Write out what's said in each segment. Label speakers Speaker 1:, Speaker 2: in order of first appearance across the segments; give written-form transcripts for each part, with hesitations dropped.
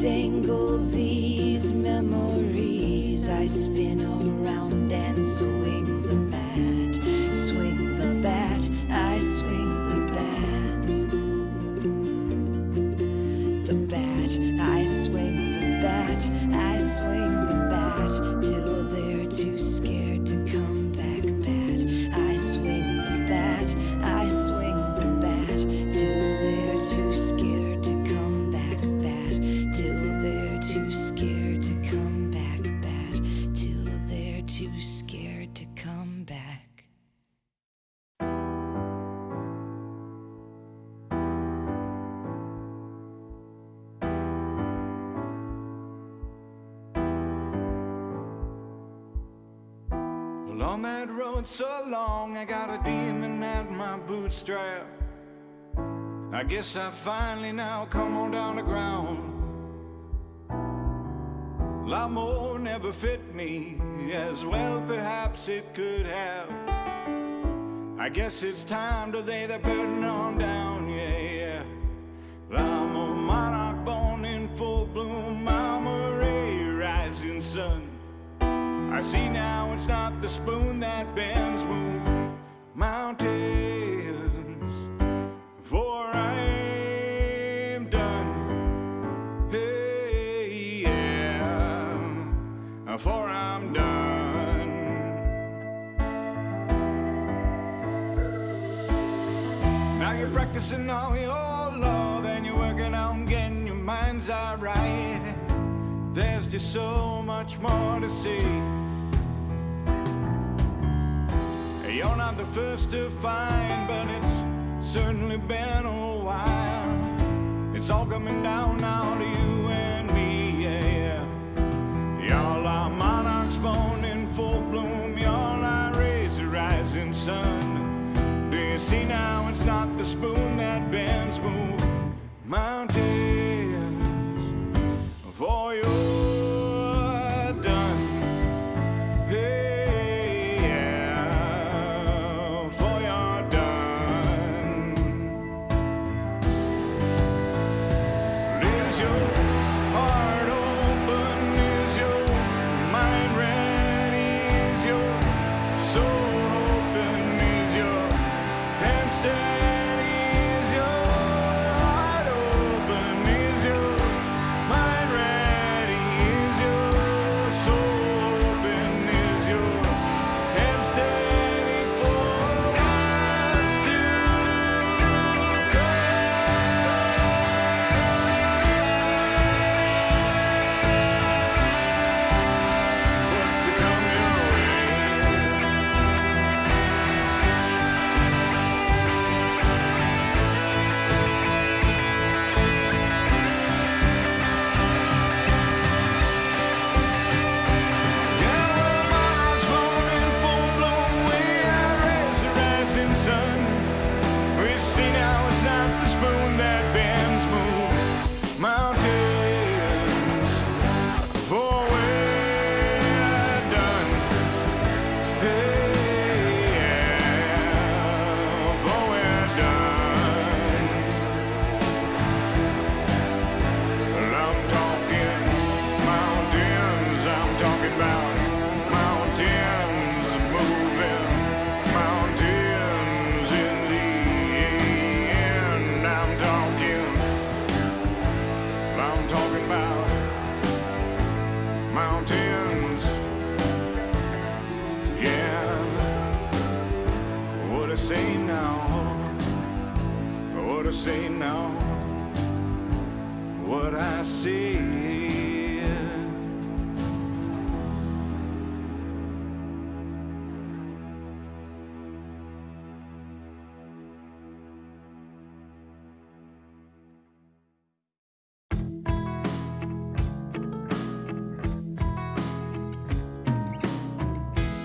Speaker 1: dangle these memories. I spin around and swing the bat, swing the bat, I swing the bat. The bat, I swing the bat, I swing the bat, till they're too scared to come back bat. I swing the bat, I swing the bat, till they're too scared to come back bat, till they're too scared to come back bat, till they're too scared to come back.
Speaker 2: Well, on that road so long, I got a demon at my bootstrap. I guess I finally now come on down the ground. A lot more never fit me, as well perhaps it could have. I guess it's time to lay the burden on down, yeah, yeah. Well, I'm a monarch born in full bloom, I'm a ray rising sun. I see now it's not the spoon that bends, move mountains, for I'm done. Hey, yeah, for I'm done. Now you're practicing all your love and you're working on getting your mind's eye right. There's just so much more to see. You're not the first to find, but it's certainly been a while. It's all coming down now to you and me, yeah, yeah. Y'all are monarchs born in full bloom. Y'all are rays the rising sun. Do you see now it's not the spoon that bends, move mountains, for you're done. Hey, yeah, for you're done. Is your heart open? Is your mind ready? Is your soul open? Is your hand steady? Is your heart open? Is your mind ready? Is your soul open? Is your hand steady for what's to come? What's to come your way? Yeah, well, monarchs born in full bloom. We are rays the rising sun. We see now it's not the spoon that bends, move mountains, for we're done. Hey, yeah, for we're done. Well, I'm talking mountains, I'm talking about mountains moving, mountains in the end. I'm talking about mountains, yeah. What I say now, what I say now, what I say.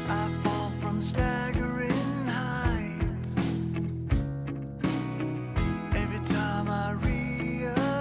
Speaker 3: I fall from staggering heights every time I realize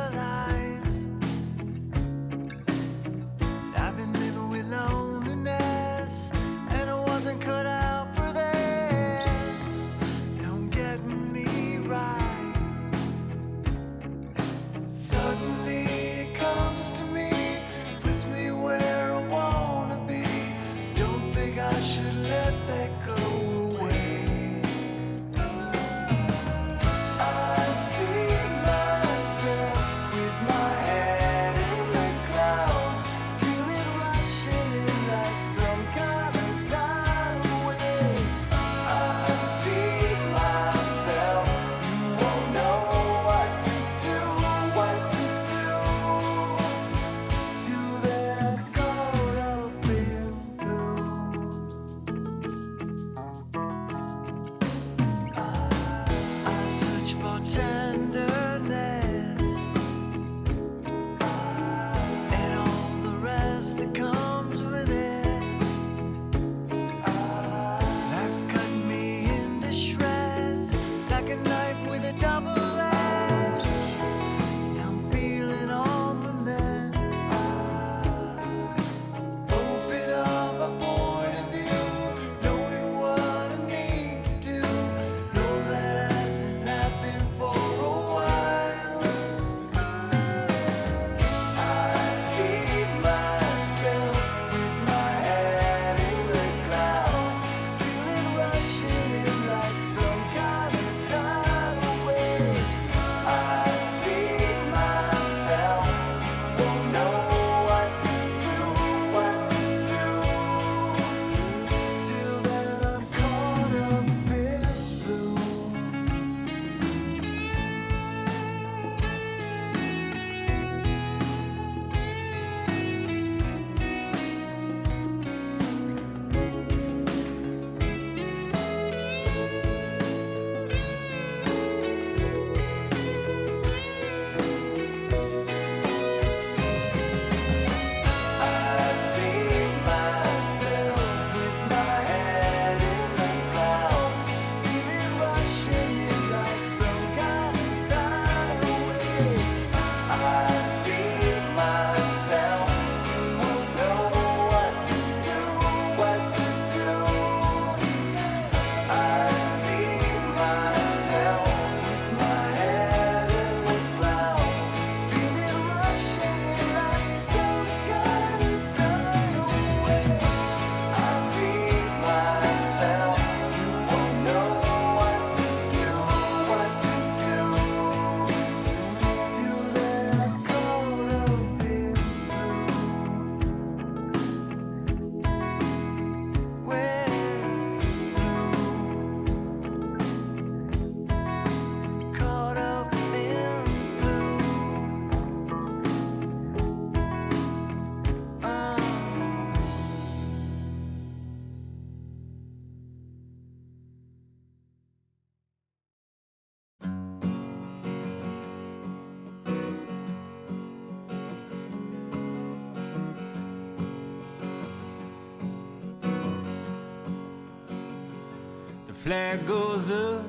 Speaker 4: flag goes up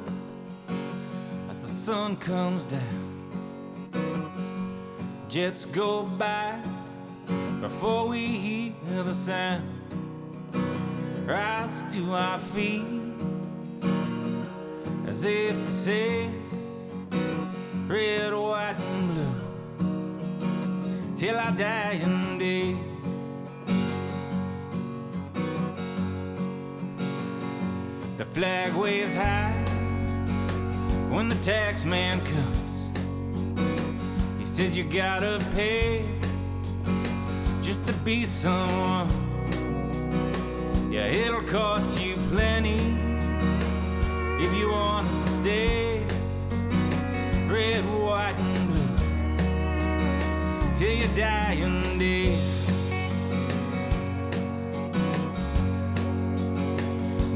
Speaker 4: as the sun comes down. Jets go by before we hear the sound. Rise to our feet as if to say, red, white, and blue, till I die and dead. The flag waves high when the tax man comes. He says you gotta pay just to be someone. Yeah, it'll cost you plenty if you want to stay red, white, and blue till you die and dead.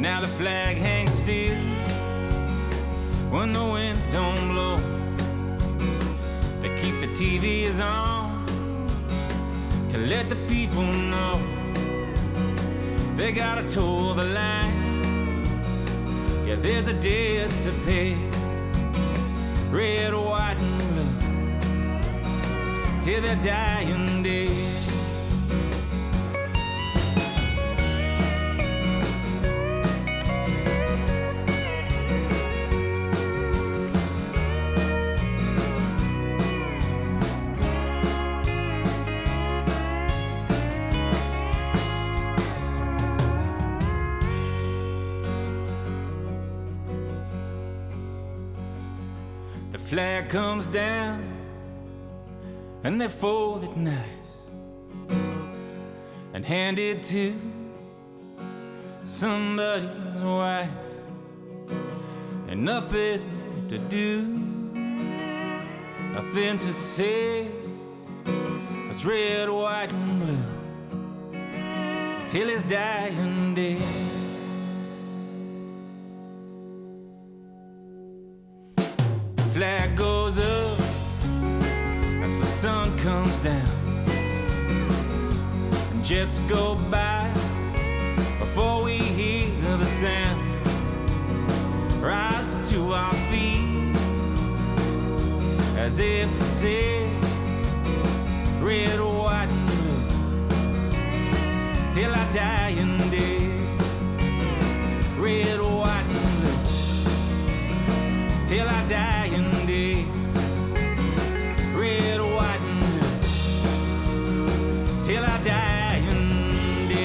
Speaker 4: Now the flag hangs still when the wind don't blow. They keep the TVs on to let the people know they gotta toe the line. Yeah, there's a debt to pay, red, white, and blue, till they're dying dead. Flag comes down and they fold it nice and hand it to somebody's wife. And nothing to do, nothing to say. It's red, white, and blue till it's dying dead. Flag goes up as the sun comes down, and jets go by before we hear the sound. Rise to our feet as if to say, red, white, and blue till I die and dead. Red, white, and blue till I die and dead. Red, white, and blue till I die and dead.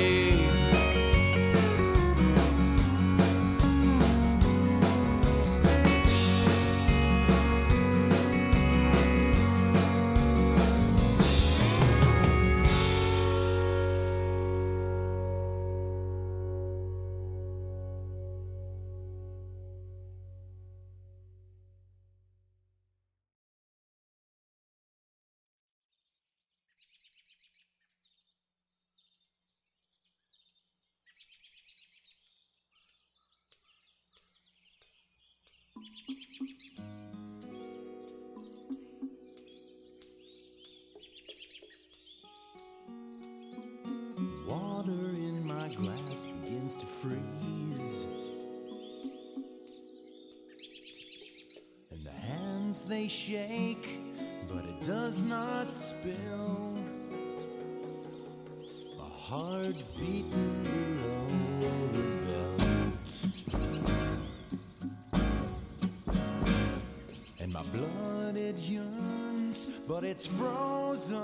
Speaker 5: Water in my glass begins to freeze, and the hands they shake, but it does not spill. My heart beating below the belt, and my blood it yearns, but it's frozen.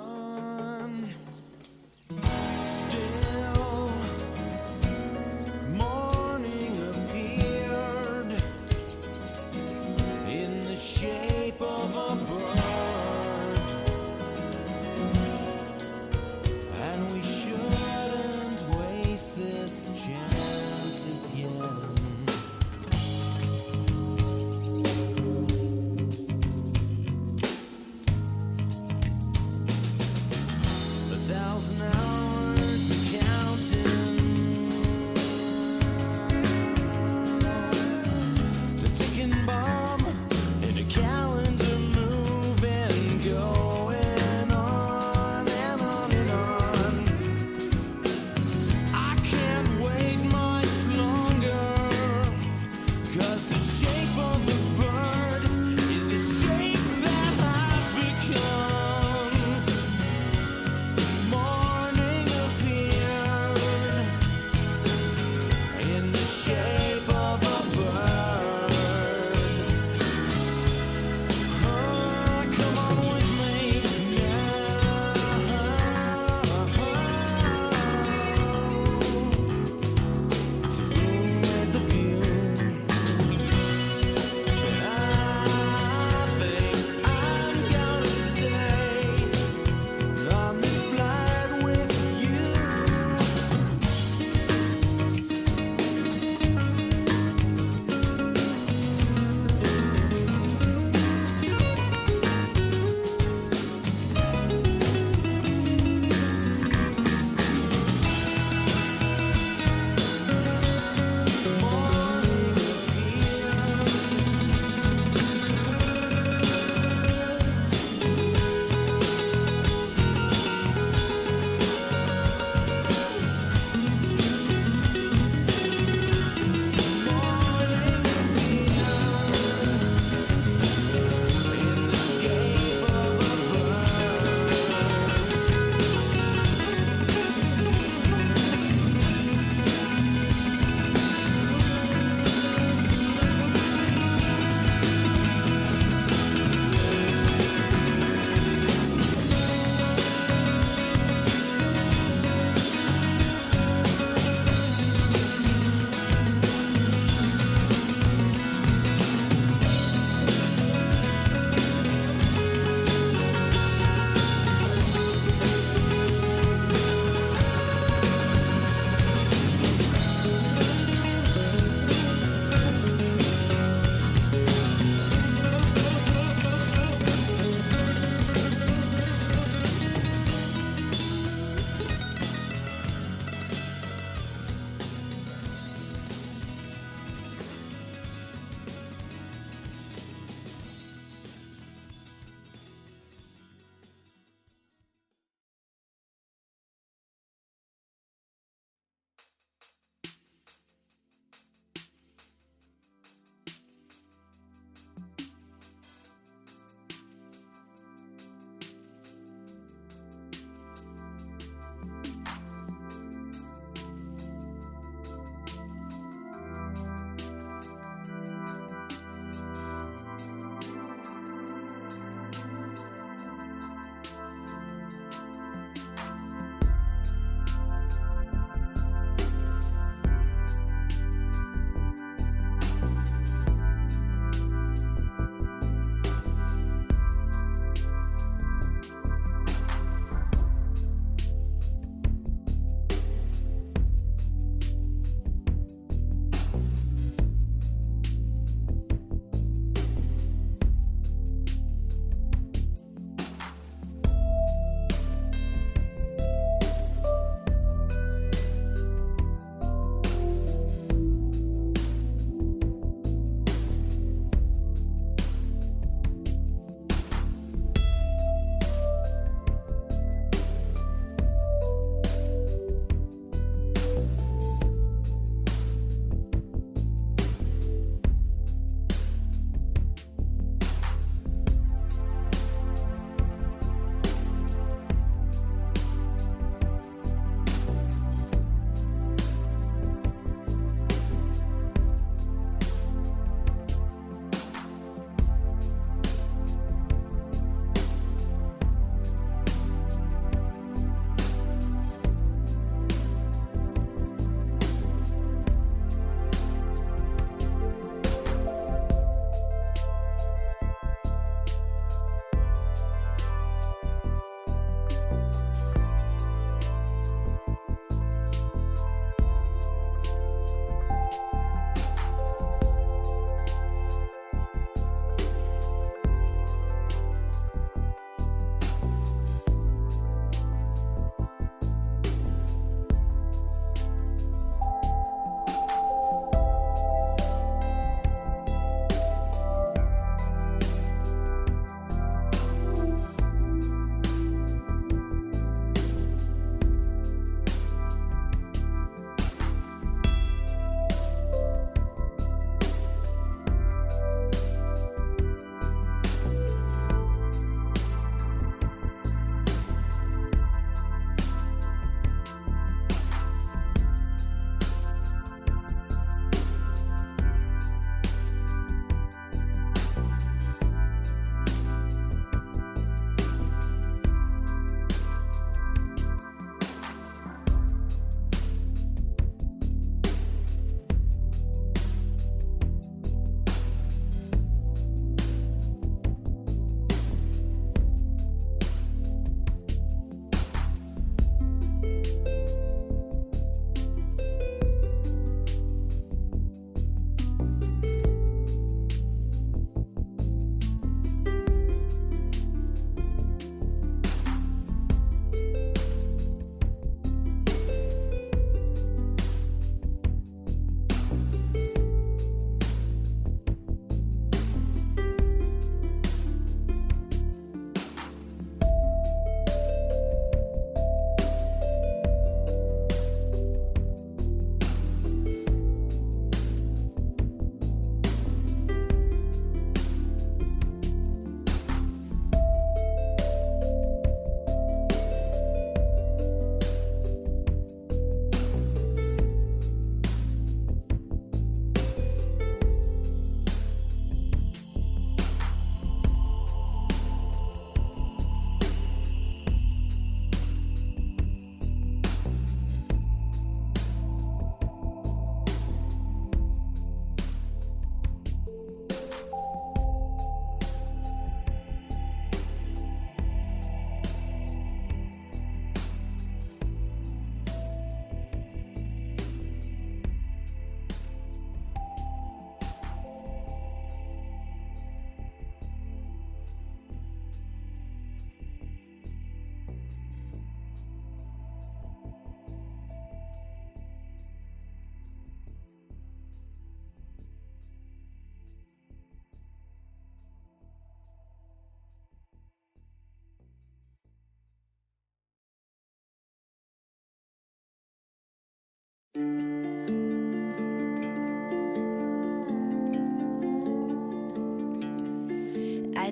Speaker 5: Still, morning appeared in the shape of a bird, and we shouldn't waste this chance again.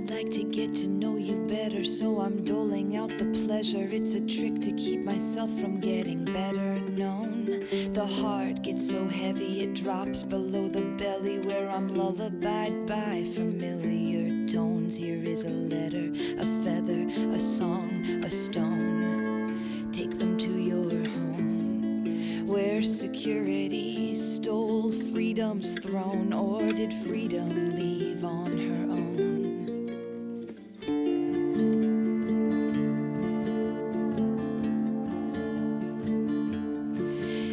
Speaker 1: I'd like to get to know you better, so I'm doling out the pleasure. It's a trick to keep myself from getting better known. The heart gets so heavy it drops below the belly, where I'm lullabied by familiar tones. Here is a letter, a feather, a song, a stone. Take them to your home, where security stole freedom's throne. Or did freedom leave on her own?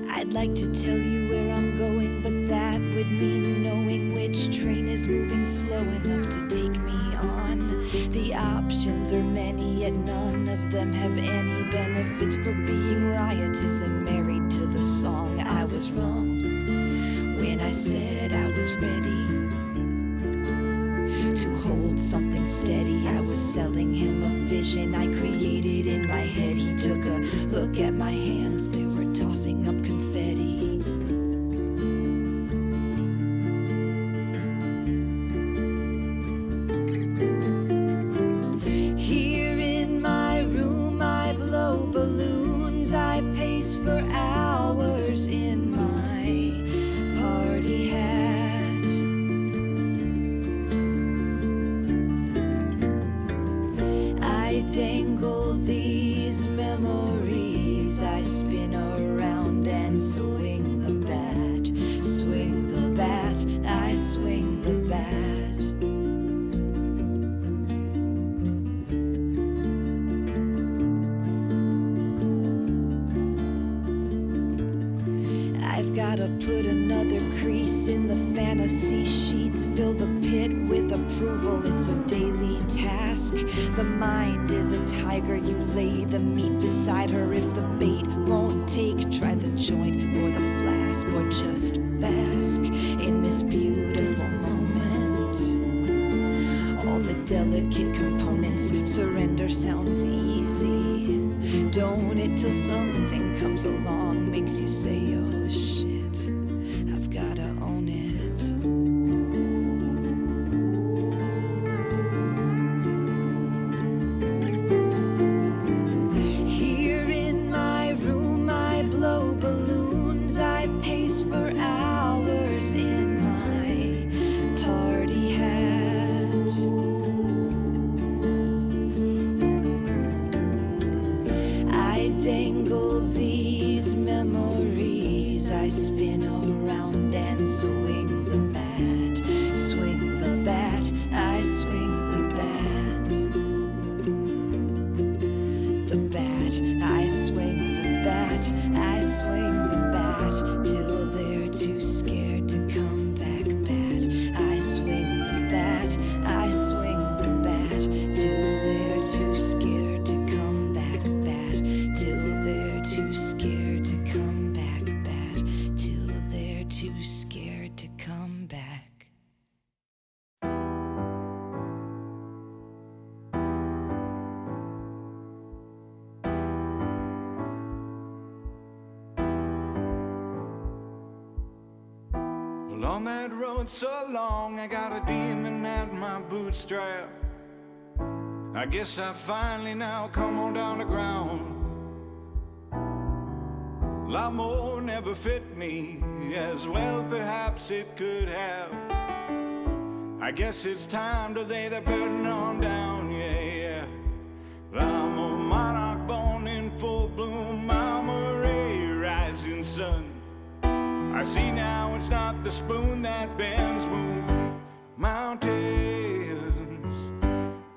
Speaker 1: I'd like to tell you where I'm going, but that would mean knowing which train is moving slow enough to take me on. The options are many, yet none of them have any benefits for being riotous and married to the song. I was wrong when I said I was ready to hold something steady. I was selling him a vision I created in my head. He took a look at my hands, they were tossing up confetti. Here in my room I blow balloons, I pace for hours in my party hat. I dangle these memories, I spin around and swing the bat, swing the bat, I swing the bat. I've gotta put another crease in the fantasy sheets, fill the pit with approval, it's a daily task. The mind is a tiger, you lay the meat beside her. If the bait won't take, try the joint or the flask, or just bask in this beautiful moment. All the delicate components, surrender sounds easy. Don't it till something comes along, makes you say, oh shit, I've gotta own it. Here in my room I blow balloons, I pace for hours in my party hat. I dangle these memories, I spin around and swing the bat, swing the bat, I swing the bat. The bat, I swing the bat, I swing the bat, till they're too scared to come back bat. I swing the bat, I swing the bat, till they're too scared to come back bat, till they're too scared to come back bat, till they're too scared to come back.
Speaker 2: Well, on that road so long, I got a demon at my bootstrap. I guess I finally now come on down the ground. A lot more never fit me as well, perhaps it could have. I guess it's time to lay the burden on down, yeah, yeah. I'm a monarch born in full bloom, I'm a ray rising sun. I see now it's not the spoon that bends, move mountains,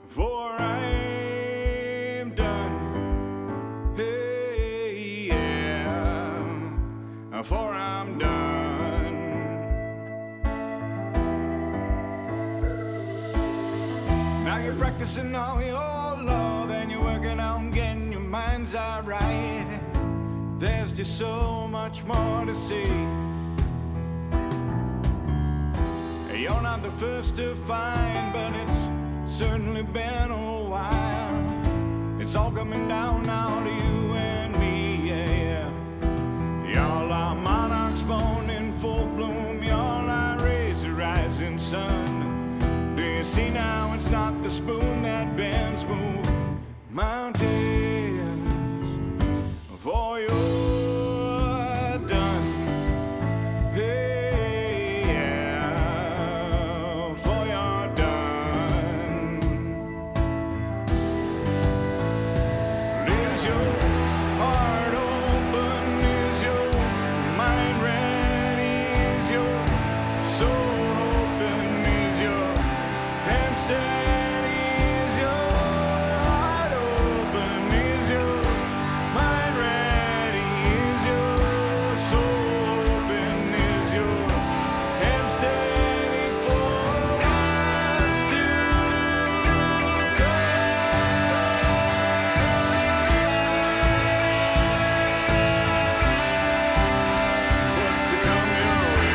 Speaker 2: for I'm done. Hey, yeah, for I'm done. Now you're practicing all your love and you're working on getting your mind's eye right. There's just so much more to see. You're not the first to find, but it's certainly been a while. It's all coming down now to you and me, yeah, yeah. Y'all are monarchs born in full bloom. Y'all are rays of rising sun. Do you see now it's not the spoon that bends, move mountains for you're done. Hey, yeah, for you're done. Is your heart open? Is your mind ready? Is your soul open? Is your hand steady? Is your heart open? Is your mind ready? Is your soul open? Is your hand steady for us to go? What's to come your way?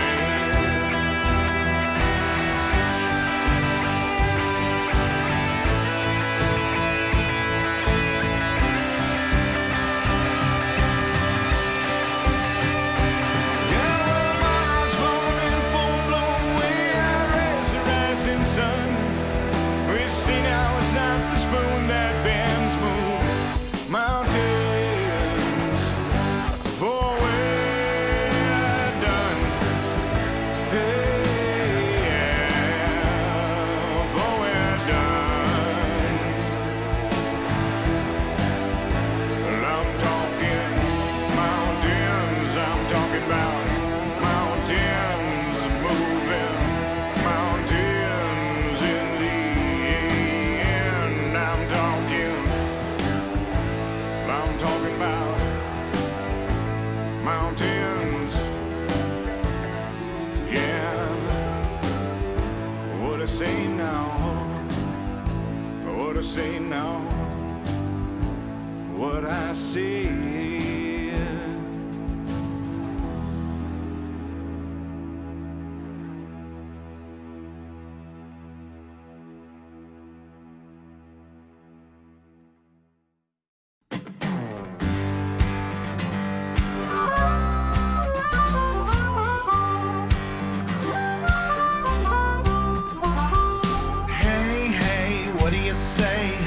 Speaker 2: Yeah, well, Mars morning, full blown, we are rising sun. We see now it's not the spoon that bends, move mountains for we're done. Hey, yeah, for we're done. Well, I'm talking mountains, I'm talking about mountains moving, mountains in the end. I'm talking about mountains, yeah. What I say now, what I say now, what I say.
Speaker 3: Hey, hey, what do you say?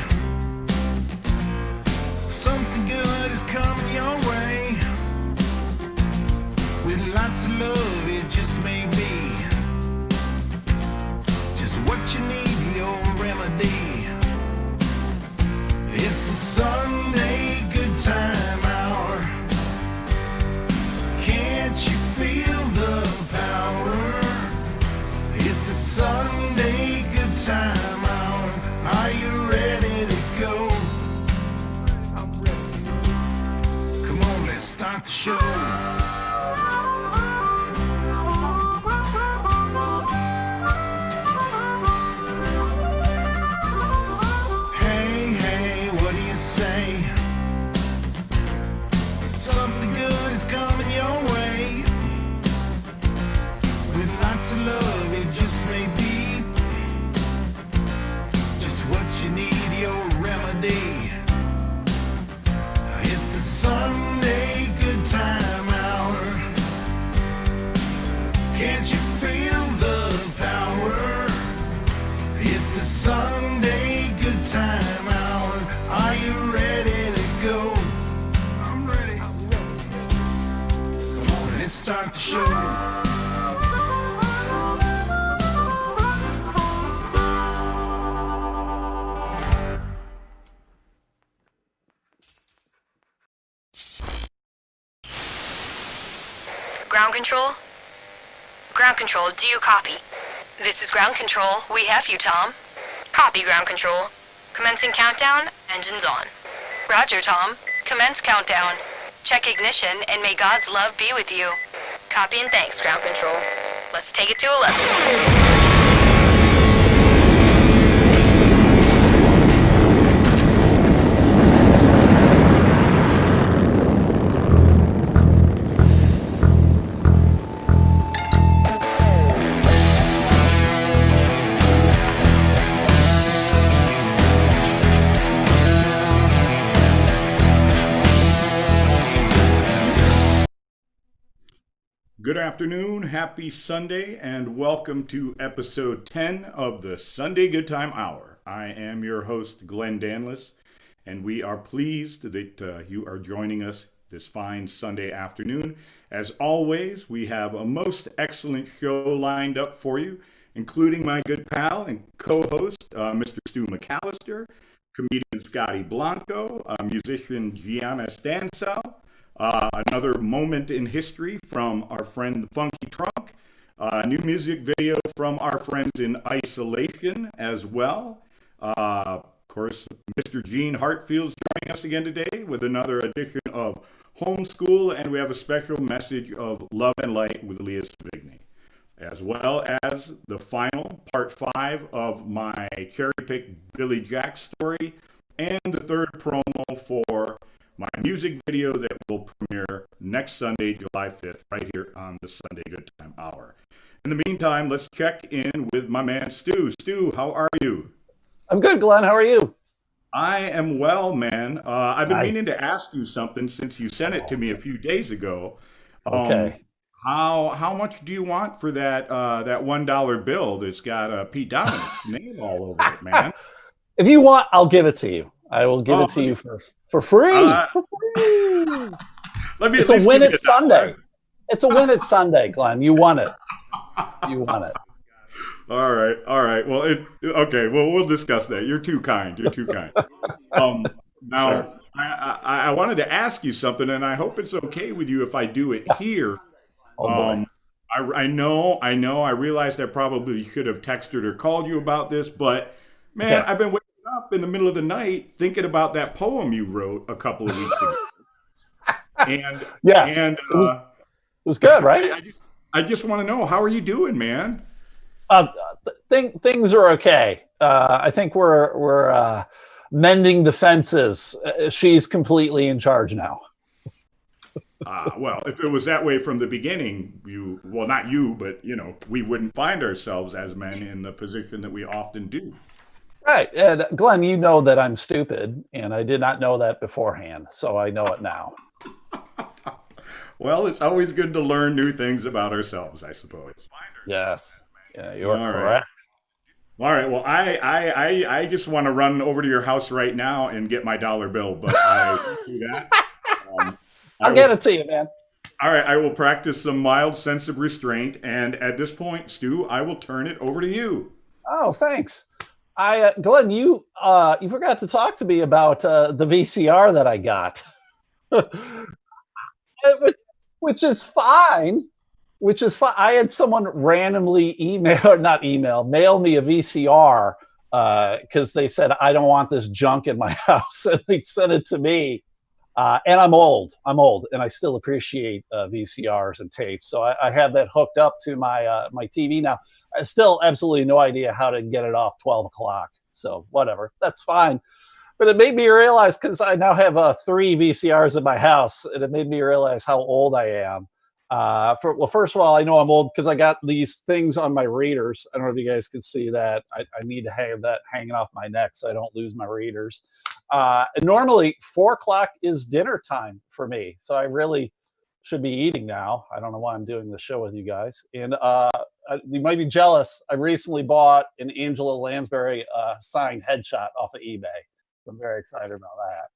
Speaker 3: Something good is coming your way. With lots of love, it just may be just what you need, your remedy. It's the Sunday good time hour. Can't you feel the power? It's the Sunday good time hour. Are you ready to go? I'm ready. Come on, let's start the show. Hey, hey, what do you say? Something good is coming your way. With lots of love, it just may be just what you need, your remedy. It's the Sunday good time hour. Can't you feel the power? It's the Sunday good time hour. Are you ready to go? I'm ready. Come on, let's start the show.
Speaker 6: Ground control? Ground control, do you copy? This is ground control. We have you, Tom. Copy, ground control. Commencing countdown, engines on. Roger, Tom. Commence countdown. Check ignition, and may God's love be with you. Copy and thanks, ground control. Let's take it to 11.
Speaker 2: Good afternoon, happy Sunday, and welcome to episode 10 of the Sunday Good Time Hour. I am your host, Glen Danles, and we are pleased that you are joining us this fine Sunday afternoon. As always, we have a most excellent show lined up for you, including my good pal and co-host, Mr. Stu McCallister, comedian Scotty Blanco, musician Gianna Stansell, another moment in history from our friend Funky Trunk, new music video from our friends in Isolation as well. Of course, Mr. Gene Heartfield's joining us again today with another edition of Homeschool, and we have a special message of love and light with Leah Sevigny, as well as the final part 5 of my cherry-picked Billy Jack story, and the third promo for my music video that will premiere next Sunday, July 5th, right here on the Sunday Good Time Hour. In the meantime, let's check in with my man Stu. Stu, how are you?
Speaker 7: I'm good, Glenn. How are you?
Speaker 2: I am well, man. I've been
Speaker 7: Nice.
Speaker 2: meaning to ask you something since you sent it to me a few days ago.
Speaker 7: Okay.
Speaker 2: How much do you want for that $1 bill that's got Pete Dominic's name all over it, man?
Speaker 7: If you want, I'll give it to you. I will give it to you for free. For free.
Speaker 2: Let me
Speaker 7: It's
Speaker 2: at
Speaker 7: a
Speaker 2: least
Speaker 7: win
Speaker 2: give you
Speaker 7: at Sunday. It's a win at Sunday, Glenn. You won it. You won it.
Speaker 2: All right. Well, okay. Well, we'll discuss that. You're too kind. Now,
Speaker 7: Sure.
Speaker 2: I wanted to ask you something, and I hope it's okay with you if I do it here.
Speaker 7: Oh, boy.
Speaker 2: I know. I realized I probably should have texted or called you about this, but man,
Speaker 7: Okay.
Speaker 2: I've been waking up in the middle of the night thinking about that poem you wrote a couple of weeks ago. And
Speaker 7: Yes.
Speaker 2: and
Speaker 7: It was good, right?
Speaker 2: I just want to know, how are you doing, man?
Speaker 7: Things are okay. I think we're mending the fences. She's completely in charge now.
Speaker 2: Well, if it was that way from the beginning, not you, but we wouldn't find ourselves as men in the position that we often do.
Speaker 7: Right. And Glenn, you know that I'm stupid, and I did not know that beforehand, so I know it now.
Speaker 2: Well, it's always good to learn new things about ourselves, I suppose.
Speaker 7: Yes. Yeah, you're
Speaker 2: All right.
Speaker 7: correct.
Speaker 2: All right. Well, I just want to run over to your house right now and get my dollar bill, but I won't do that.
Speaker 7: I'll get it to you, man.
Speaker 2: All right. I will practice some mild sense of restraint, and at this point, Stu, I will turn it over to you.
Speaker 7: Oh, thanks. Glenn, you forgot to talk to me about the VCR that I got, which is fine. I had someone randomly mail me a VCR because they said, I don't want this junk in my house, and they sent it to me. And I'm old, and I still appreciate VCRs and tapes. So I have that hooked up to my TV now. I still absolutely no idea how to get it off 12 o'clock. So whatever, that's fine. But it made me realize, because I now have 3 VCRs in my house, and it made me realize how old I am. First of all, I know I'm old because I got these things on my readers. I don't know if you guys can see that. I need to have that hanging off my neck so I don't lose my readers. And normally 4 o'clock is dinner time for me. So I really should be eating now. I don't know why I'm doing the show with you guys. And you might be jealous. I recently bought an Angela Lansbury signed headshot off of eBay. I'm very excited about that.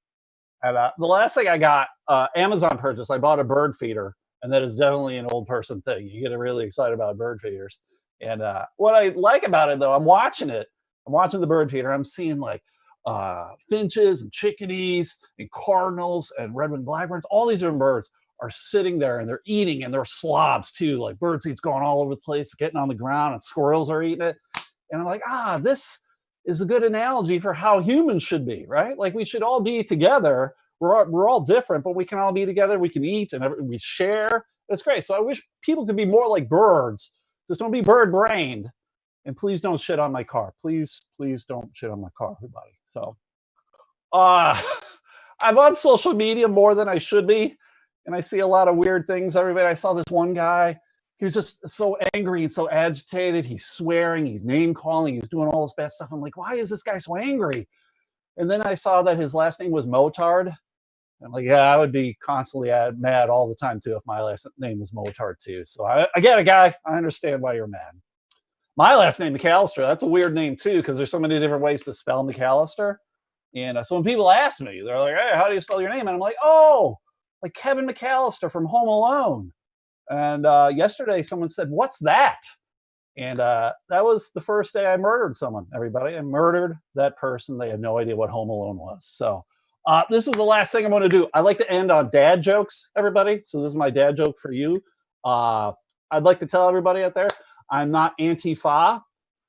Speaker 7: And the last thing I got, Amazon purchase, I bought a bird feeder. And that is definitely an old person thing. You get really excited about bird feeders. And what I like about it, though, I'm watching the bird feeder. I'm seeing like finches and chickadees and cardinals and red-winged blackbirds. All these different birds are sitting there, and they're eating, and they're slobs too. Like bird seeds going all over the place, getting on the ground, and squirrels are eating it. And I'm like, this is a good analogy for how humans should be, right? Like we should all be together. We're all different, but we can all be together. We can eat and we share. It's great. So I wish people could be more like birds. Just don't be bird-brained. And please don't shit on my car. Please don't shit on my car, everybody. So I'm on social media more than I should be. And I see a lot of weird things. Everybody, I saw this one guy. He was just so angry and so agitated. He's swearing. He's name-calling. He's doing all this bad stuff. I'm like, why is this guy so angry? And then I saw that his last name was Motard. I'm like, yeah, I would be constantly mad all the time too if my last name was Motard too. So I get it, guy. I understand why you're mad. My last name, McCallister, that's a weird name too, because there's so many different ways to spell McCallister. And so when people ask me, they're like, hey, how do you spell your name? And I'm like, oh, like Kevin McCallister from Home Alone. And yesterday someone said, what's that? And that was the first day I murdered someone, everybody. I murdered that person. They had no idea what Home Alone was. So this is the last thing I'm going to do. I like to end on dad jokes, everybody. So this is my dad joke for you. I'd like to tell everybody out there, I'm not anti-fa,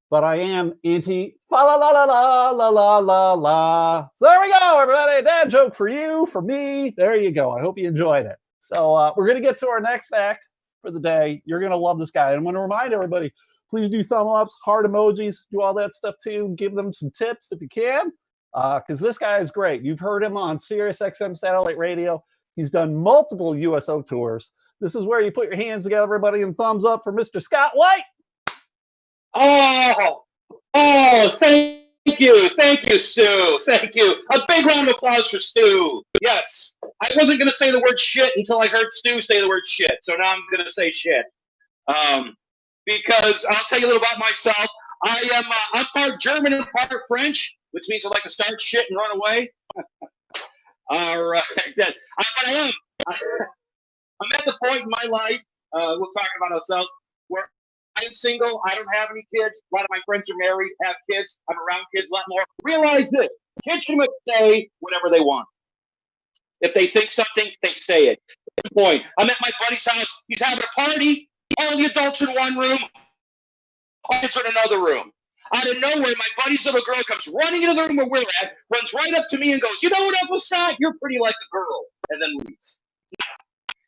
Speaker 7: but I am anti-fa la la la la la la la la. So there we go, everybody. Dad joke for you, for me. There you go. I hope you enjoyed it. So we're going to get to our next act for the day. You're going to love this guy. And I'm going to remind everybody, please do thumb ups, heart emojis, do all that stuff too. Give them some tips if you can, because this guy is great. You've heard him on Sirius XM satellite radio. He's done multiple USO tours. This is where you put your hands together, everybody, and thumbs up for Mr. Scott White.
Speaker 8: Oh, thank you, Stu. Thank you. A big round of applause for Stu. Yes, I wasn't going to say the word shit until I heard Stu say the word shit, so now I'm going to say shit. Because I'll tell you a little about myself. I'm part German and part French, which means I like to start shit and run away. All right, but I am. I'm at the point in my life, we're talking about ourselves, where I'm single, I don't have any kids, a lot of my friends are married, have kids, I'm around kids a lot more. Realize this, kids can say whatever they want. If they think something, they say it. Good point. I'm at my buddy's house, he's having a party, all the adults in one room, kids in another room. Out of nowhere, my buddy's little girl comes running into the room where we're at, runs right up to me and goes, you know what, Uncle Scott, you're pretty like a girl, and then leaves.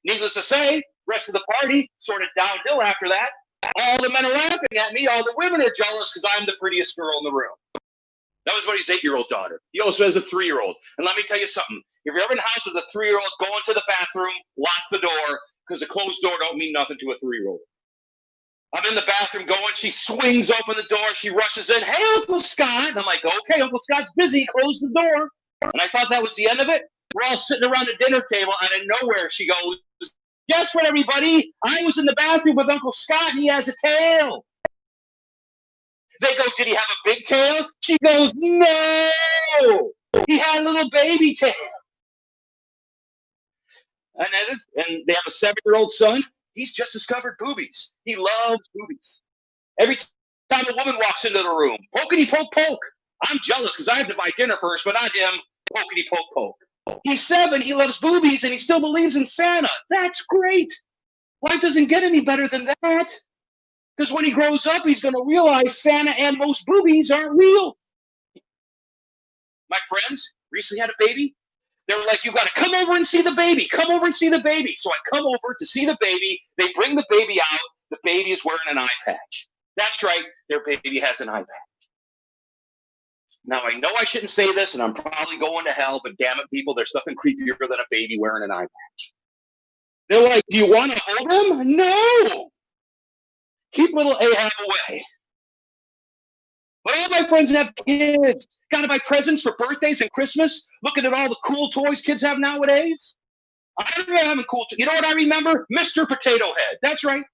Speaker 8: Needless to say, rest of the party sort of downhill after that. All the men are laughing at me. All the women are jealous because I'm the prettiest girl in the room. That was about his 8-year-old daughter. He also has a 3-year-old. And let me tell you something. If you're ever in the house with a 3-year-old, go into the bathroom, lock the door, because a closed door don't mean nothing to a 3-year-old. I'm in the bathroom going. She swings open the door. She rushes in. Hey, Uncle Scott. And I'm like, okay, Uncle Scott's busy. Close the door. And I thought that was the end of it. We're all sitting around the dinner table, and out of nowhere, she goes, guess what, everybody? I was in the bathroom with Uncle Scott, and he has a tail. They go, did he have a big tail? She goes, no. He had a little baby tail. And they have a 7-year-old son. He's just discovered boobies. He loves boobies. Every time a woman walks into the room, pokety poke poke. I'm jealous because I have to buy dinner first, but not him. Pokety poke poke. He's 7, he loves boobies, and he still believes in Santa. That's great. Life doesn't get any better than that. Because when he grows up, he's going to realize Santa and most boobies aren't real. My friends recently had a baby. They were like, you got to come over and see the baby. Come over and see the baby. So I come over to see the baby. They bring the baby out. The baby is wearing an eye patch. That's right. Their baby has an eye patch. Now, I know I shouldn't say this, and I'm probably going to hell, but damn it, people, there's nothing creepier than a baby wearing an eye patch. They're like, do you want to hold him? No. Keep little Ahab away. But all my friends have kids. Got to buy presents for birthdays and Christmas. Looking at all the cool toys kids have nowadays. I remember having cool toys. You know what I remember? Mr. Potato Head. That's right.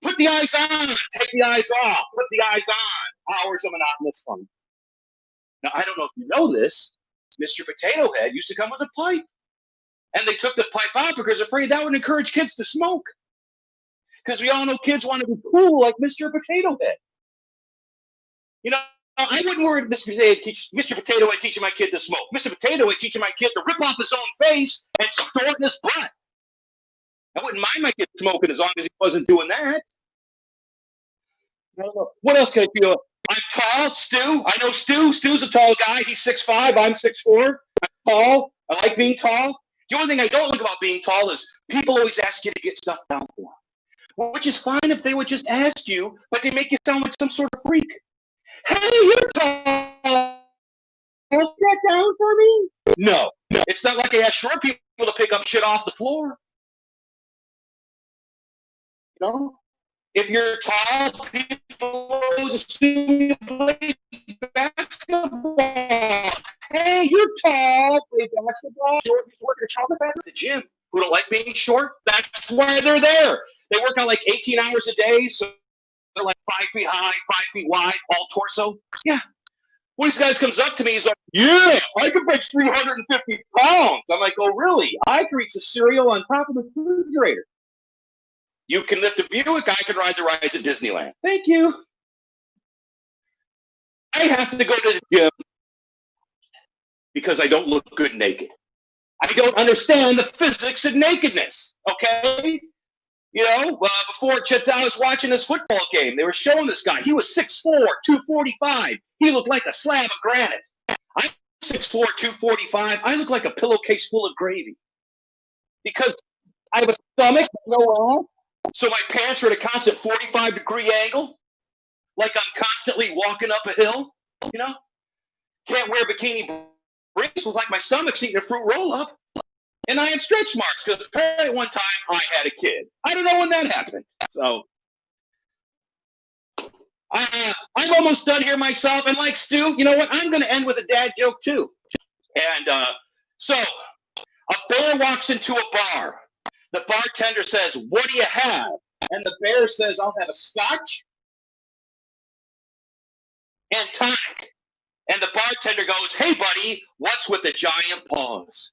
Speaker 8: Put the eyes on. Take the eyes off. Put the eyes on. Hours of monotonous fun. Now, I don't know if you know this, Mr. Potato Head used to come with a pipe. And they took the pipe out because they're afraid that would encourage kids to smoke. Because we all know kids want to be cool like Mr. Potato Head. You know, I wouldn't worry Mr. Potato Head teaching my kid to smoke. Mr. Potato Head teaching my kid to rip off his own face and store it in his butt. I wouldn't mind my kid smoking as long as he wasn't doing that. I don't know. What else can I feel? I'm tall, Stu. I know Stu. Stu's a tall guy. He's 6'5". I'm 6'4". I'm tall. I like being tall. The only thing I don't like about being tall is people always ask you to get stuff down for them. Which is fine if they would just ask you, but they make you sound like some sort of freak. Hey, you're tall. Get that down for me? No. It's not like I ask short people to pick up shit off the floor. You know? If you're tall, people always assume you play basketball. Hey, you're tall. Play basketball. Short, you work at a chocolate factory at the gym. Who don't like being short? That's why they're there. They work out like 18 hours a day, so they're like 5 feet high, 5 feet wide, all torso. Yeah. One of these guys comes up to me. He's like, "Yeah, I can bench 350 pounds." I'm like, "Oh, really? I can reach the cereal on top of the refrigerator. You can lift a Buick. I can ride the rides at Disneyland." Thank you. I have to go to the gym because I don't look good naked. I don't understand the physics of nakedness, okay? You know, before I was watching this football game. They were showing this guy. He was 6'4", 245. He looked like a slab of granite. I'm 6'4", 245. I look like a pillowcase full of gravy because I have a stomach, no ass, so my pants are at a constant 45-degree angle, like I'm constantly walking up a hill, you know? Can't wear bikini briefs, look like my stomach's eating a fruit roll-up. And I have stretch marks because apparently one time I had a kid. I don't know when that happened. So I'm almost done here myself. And like Stu, you know what? I'm going to end with a dad joke too. And so a bear walks into a bar. The bartender says, "What do you have?" And the bear says, "I'll have a scotch and tonic." And the bartender goes, "Hey, buddy, what's with the giant paws?"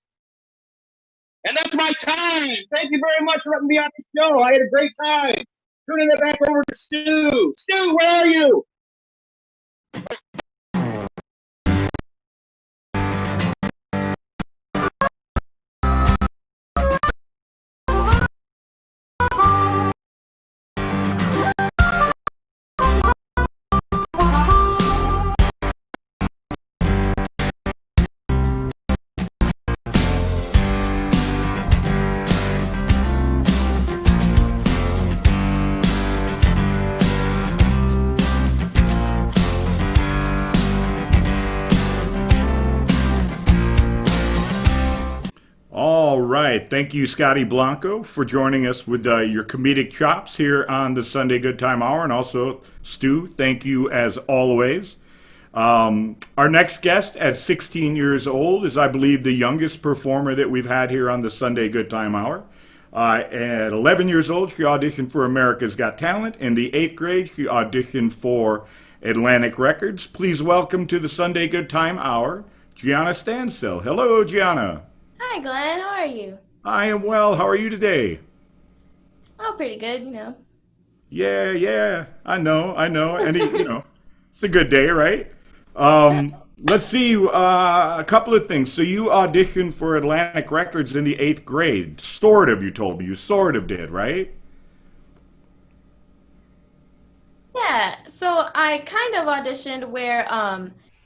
Speaker 8: And that's my time. Thank you very much for letting me on the show. I had a great time. Turning it back over to Stu. Stu, where are you?
Speaker 9: All right. Thank you, Scotty Blanco, for joining us with your comedic chops here on the Sunday Good Time Hour. And also, Stu, thank you as always. Our next guest at 16 years old is, I believe, the youngest performer that we've had here on the Sunday Good Time Hour. At 11 years old, she auditioned for America's Got Talent. In the 8th grade, she auditioned for Atlantic Records. Please welcome to the Sunday Good Time Hour, Gianna Stansell. Hello, Gianna.
Speaker 10: Hi, Glenn. How are you?
Speaker 9: I am well. How are you today?
Speaker 10: Oh, pretty good, you know.
Speaker 9: Yeah. I know. And, it's a good day, right? Let's see, a couple of things. So you auditioned for Atlantic Records in the 8th grade. Sort of, you told me. You sort of did, right?
Speaker 10: Yeah, so I kind of auditioned where,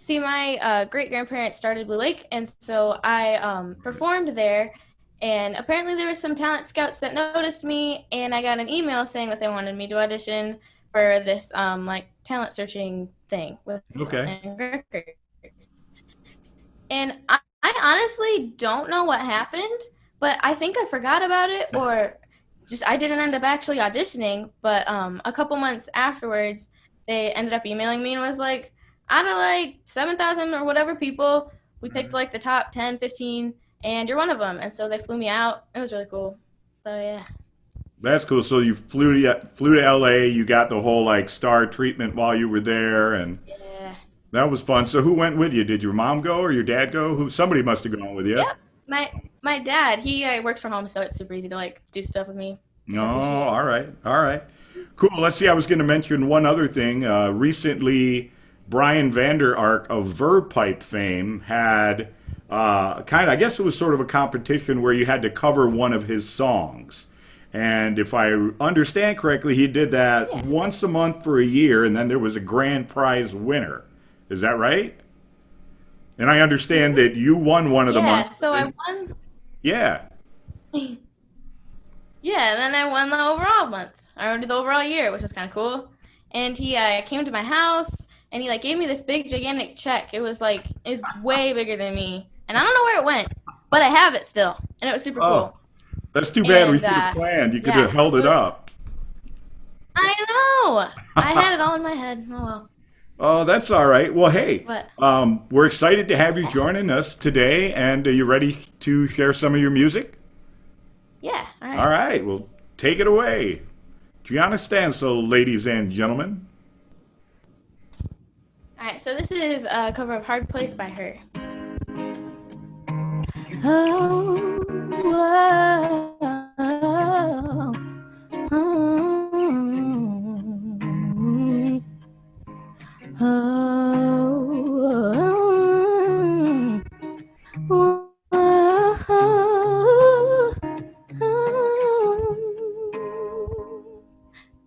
Speaker 10: my great-grandparents started Blue Lake, and so I performed there, and apparently there were some talent scouts that noticed me, and I got an email saying that they wanted me to audition for this, talent searching thing with Atlantic Records. And I honestly don't know what happened, but I think I forgot about it, or just I didn't end up actually auditioning, but a couple months afterwards, they ended up emailing me and was like, out of 7,000 or whatever people, we picked the top 10, 15, and you're one of them. And so they flew me out. It was really cool. So yeah.
Speaker 9: That's cool. So you flew to LA, you got the whole star treatment while you were there, and
Speaker 10: yeah.
Speaker 9: That was fun. So who went with you? Did your mom go or your dad go? Somebody must have gone with you.
Speaker 10: Yep. My dad, he works from home, so it's super easy to do stuff with me.
Speaker 9: Oh, all right. Cool. Let's see. I was going to mention one other thing. Recently, Brian Vander Ark of Verve Pipe fame had I guess it was sort of a competition where you had to cover one of his songs. And if I understand correctly, he did that once a month for a year, and then there was a grand prize winner. Is that right? And I understand that you won one of the months.
Speaker 10: Yeah, so I won.
Speaker 9: Yeah.
Speaker 10: Yeah, and then I won the overall month. I won the overall year, which was kind of cool. And he came to my house, and he gave me this big, gigantic check. It was way bigger than me. And I don't know where it went, but I have it still. And it was super cool.
Speaker 9: That's too bad. We should have planned. You could have held it up.
Speaker 10: I know. I had it all in my head. Oh, well.
Speaker 9: Oh, that's all right. Well, hey, we're excited to have you joining us today. And are you ready to share some of your music?
Speaker 10: Yeah. All right.
Speaker 9: All right. Well, take it away. Gianna Stansell, ladies and gentlemen.
Speaker 10: All right, so this is a cover of Hard Place by her.
Speaker 1: Oh,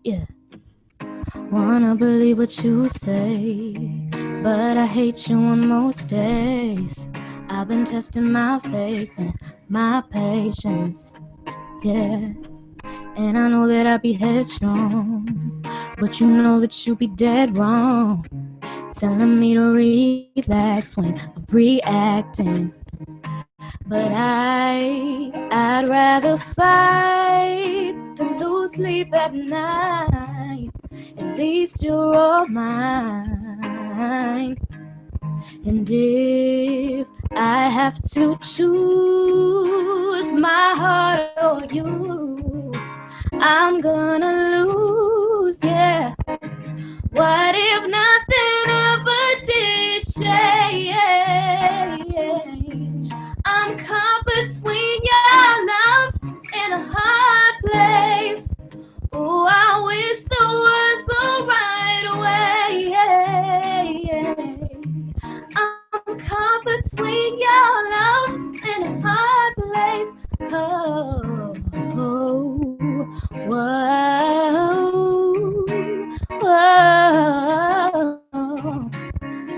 Speaker 1: yeah. Wanna believe what you say, but I hate you on most days. I've been testing my faith and my patience, yeah. And I know that I'd be headstrong, but you know that you'd be dead wrong, telling me to relax when I'm reacting. But I'd rather fight than lose sleep at night. At least you're all mine. And if I have to choose my heart or you, I'm gonna lose, yeah. What if nothing ever did change? I'm caught between your love and a hard place. Oh, I wish there was a right way. I'm caught between your love and a hard place. Oh, whoa,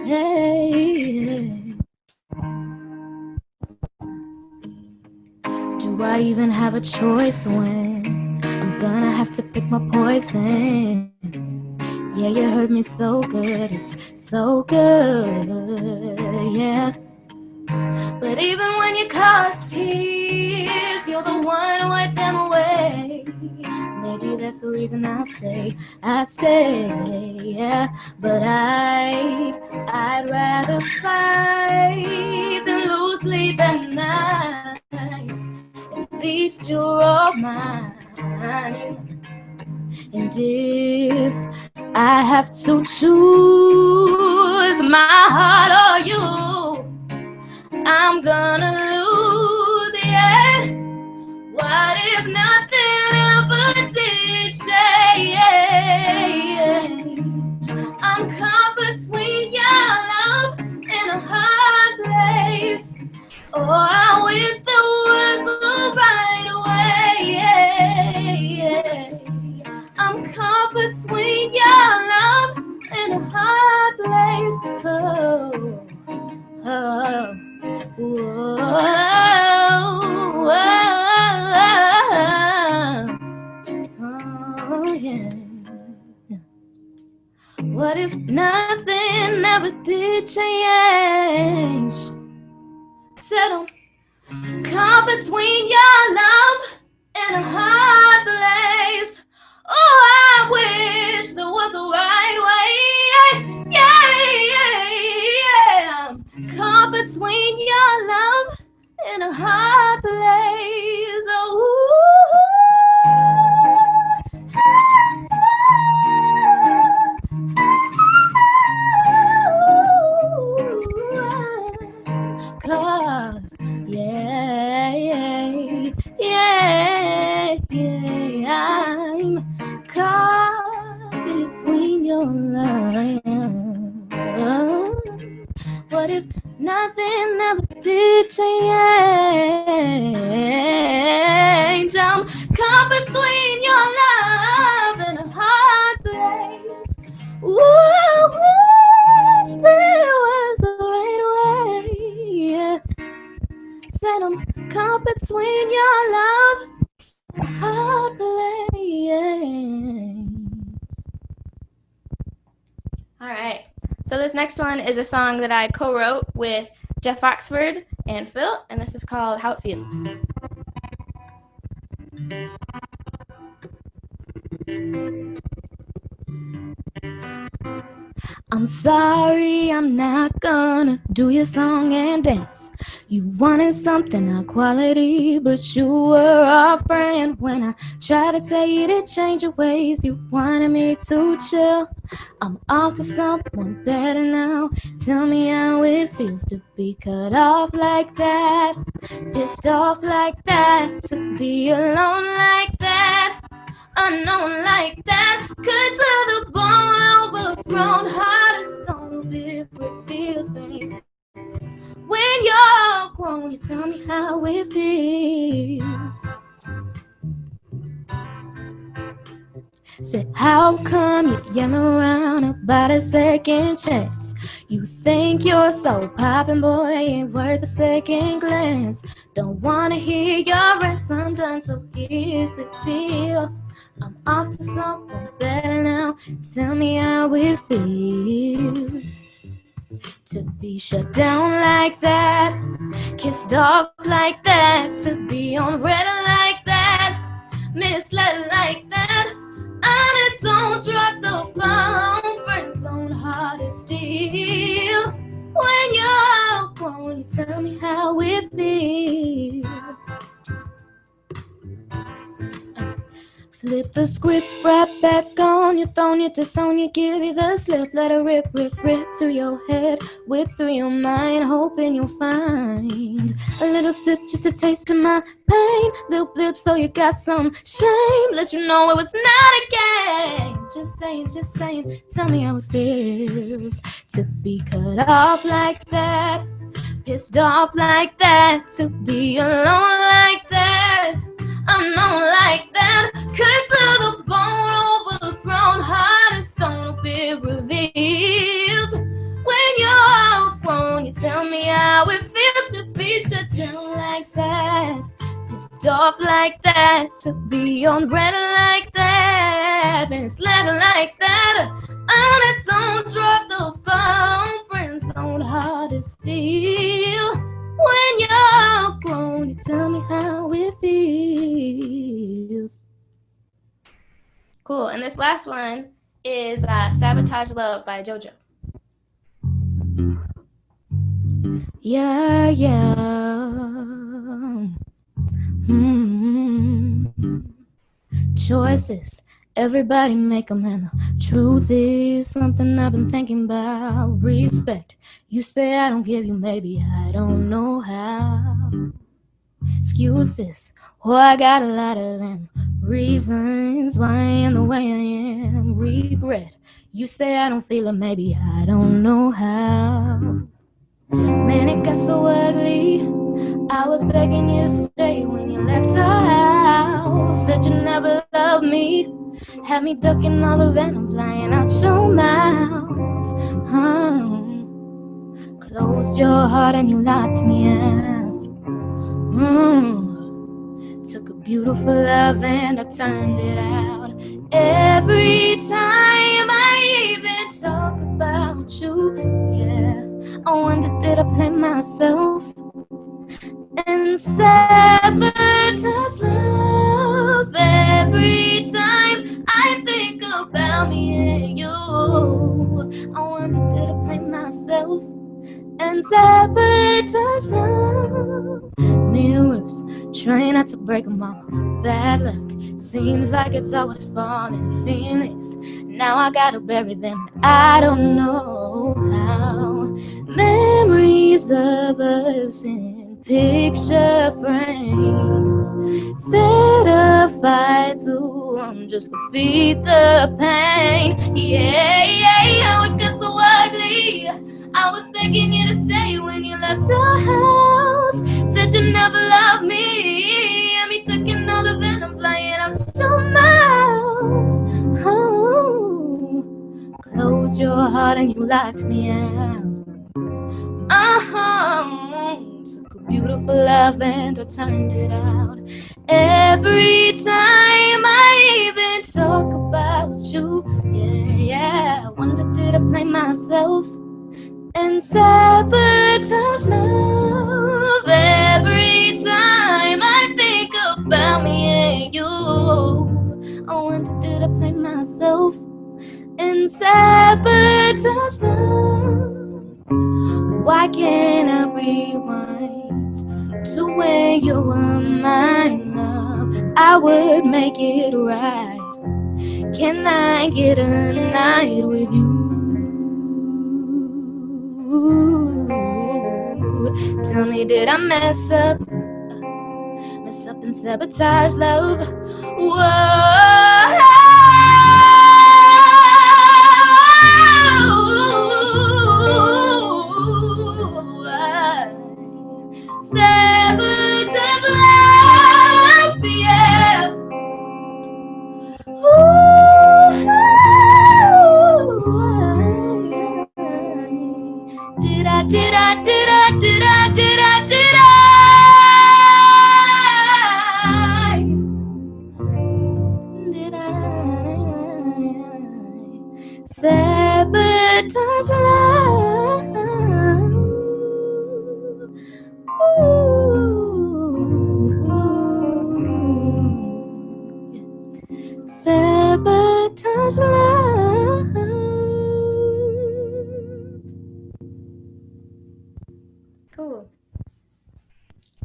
Speaker 1: hey. Do I even have a choice when I'm gonna have to pick my poison? Yeah, you hurt me so good, it's so good, yeah. But even when you cause tears, you're the one who wipe them away. Maybe that's the reason I stay, yeah. But I'd rather fight than lose sleep at night. At least you're all mine. And if I have to choose my heart or you, I'm gonna lose, yeah. What if nothing ever did change? I'm caught between your love and a hard place. Oh, I wish there was a right way. I'm caught between your love and a hard place. Whoa, yeah. What if nothing ever did change? Said I'm caught between your love and a hard place. Oh, I wish there was a right way. Yeah. I'm caught between your love and a hard place. Caught, yeah. I'm caught between your lines. What if nothing ever did change? I'm caught between your love and a hard place. Ooh, wish there was a right way. Said I'm caught between your love and a hard place.
Speaker 10: All right. So this next one is a song that I co-wrote with Jeff Oxford and Phil, and this is called How It Feels.
Speaker 1: I'm sorry, I'm not gonna do your song and dance.
Speaker 10: You wanted something high quality, but you were off brand. When I tried to tell you to change your ways, you wanted me to chill. I'm off to someone better now. Tell me how it feels to be cut off like that, pissed off like that, to be alone like that, unknown like that. Cut to the bone, overthrown, heart of stone. It reveals, baby. When you're grown, you tell me how it feels. Said, how come you yell around about a second chance? You think you're so poppin', boy, ain't worth a second glance. Don't wanna hear your ransom done, so here's the deal. I'm off to someone better now. Tell me how it feels to be shut down like that, kissed off like that, to be on red like that, misled like that, on its own, drop the phone, friend's own heart is steel. When you're grown, you tell me how it feels. Flip the script right back on you, thrown you, disown you, give you the slip. Let it rip, rip, rip through your head, whip through your mind, hoping you'll find a little sip, just a taste of my pain. Little blip so you got some shame, let you know it was not a game. Just saying, tell me how it feels to be cut off like that, pissed off like that, to be alone like that, unknown like that. Cut to the bone, overthrown, heart of stone, be revealed. When you're grown, you tell me how it feels to be shut down like that, pissed off like that, to be on red like that, misled like that, on its own, drop the phone, friend's own heart is steel. When you're grown, you tell me how it feels. Cool, and this last one is Sabotage Love by JoJo. Yeah. Choices, everybody make them, and the truth is something I've been thinking about. Respect, you say I don't give you, maybe I don't know how. Excuses, I got a lot of them. Reasons why I am the way I am. Regret, you say I don't feel it, maybe I don't know how. Man, it got so ugly, I was begging you to stay when you left our house. Said you never loved me, had me ducking all the venom flying out your mouth. Closed your heart and you locked me out. Took a beautiful love and I turned it out. Every time I even talk about you, yeah, I wonder did I play myself and sabotage love. Every time I think about me and you, I wonder did I play myself and sabotage love. Mirrors, try not to break them all. Bad luck, seems like it's always falling. Feelings, now I gotta bury them, I don't know how. Memories of us in picture frames, set afire to just to feed the pain. Yeah, it got so ugly, I was begging you to stay when you left our house. Said you never loved me, and me taking all the venom flying out your mouth. Closed your heart and you locked me out. Took a beautiful love and I turned it out. Every time I even talk about you, yeah, I wonder did I play myself and sabotage love. Every time I think about me and you, I wonder did I play myself and sabotage love. Why can't I rewind? So when you were my love, I would make it right. Can I get a night with you? Tell me, did I mess up and sabotage love? Sabotage love, yeah. Did I? Did I sabotage love? Sabotage love. Cool.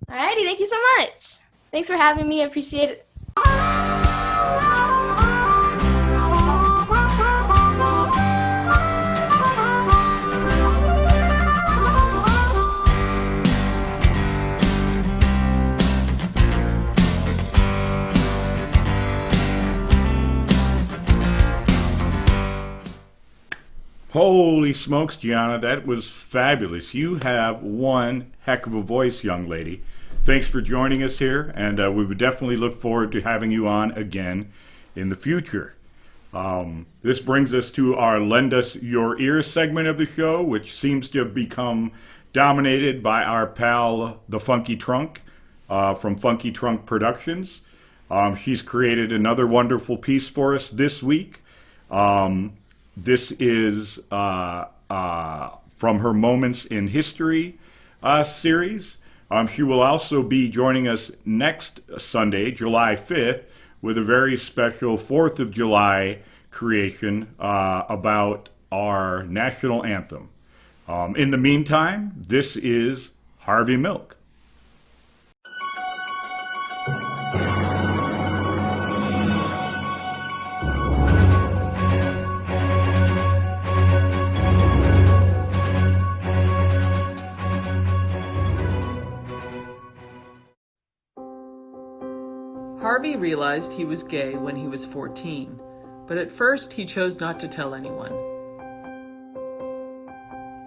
Speaker 10: Alrighty, thank you so much. Thanks for having me. I appreciate it.
Speaker 9: Holy smokes, Gianna, that was fabulous. You have one heck of a voice, young lady. Thanks for joining us here, and we would definitely look forward to having you on again in the future. This brings us to our Lend Us Your Ear segment of the show, which seems to have become dominated by our pal, the Funky Trunk, from Funky Trunk Productions. She's created another wonderful piece for us this week. This is from her Moments in History series. She will also be joining us next Sunday, July 5th, with a very special 4th of July creation about our national anthem. In the meantime, this is Harvey Milk.
Speaker 11: Harvey realized he was gay when he was 14, but at first he chose not to tell anyone.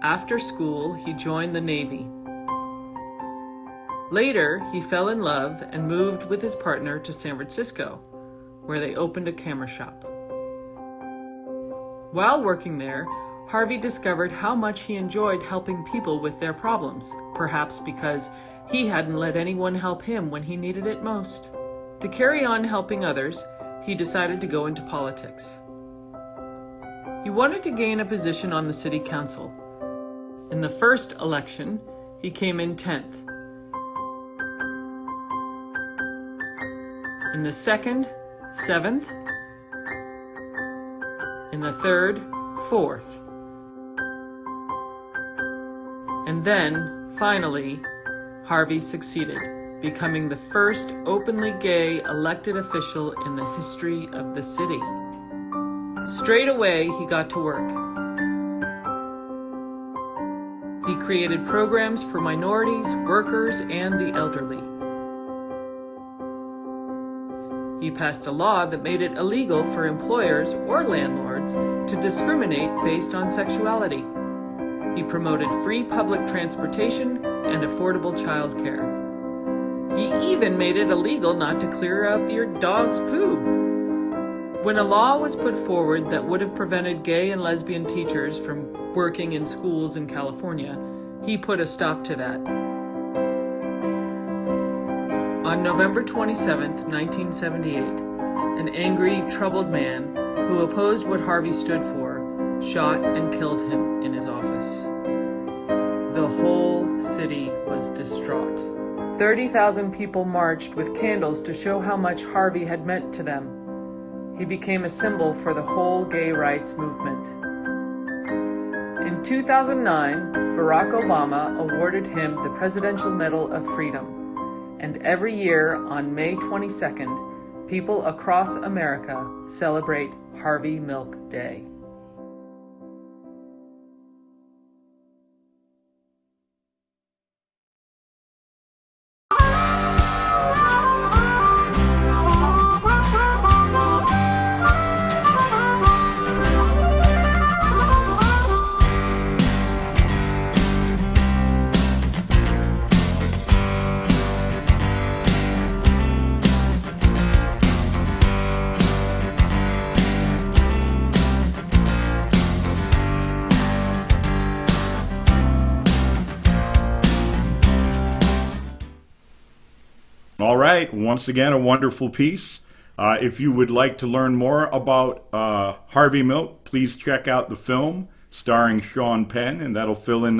Speaker 11: After school, he joined the Navy. Later, he fell in love and moved with his partner to San Francisco, where they opened a camera shop. While working there, Harvey discovered how much he enjoyed helping people with their problems, perhaps because he hadn't let anyone help him when he needed it most. To carry on helping others, he decided to go into politics. He wanted to gain a position on the city council. In the first election, he came in 10th. In the second, 7th. In the third, 4th. And then, finally, Harvey succeeded, becoming the first openly gay elected official in the history of the city. Straight away, he got to work. He created programs for minorities, workers, and the elderly. He passed a law that made it illegal for employers or landlords to discriminate based on sexuality. He promoted free public transportation and affordable childcare. He even made it illegal not to clear up your dog's poo. When a law was put forward that would have prevented gay and lesbian teachers from working in schools in California, he put a stop to that. On November 27, 1978, an angry, troubled man who opposed what Harvey stood for shot and killed him in his office. The whole city was distraught. 30,000 people marched with candles to show how much Harvey had meant to them. He became a symbol for the whole gay rights movement. In 2009, Barack Obama awarded him the Presidential Medal of Freedom, And every year on May 22nd, people across America celebrate Harvey Milk Day.
Speaker 9: All right, once again, a wonderful piece. If you would like to learn more about Harvey Milk, please check out the film starring Sean Penn, and that'll fill in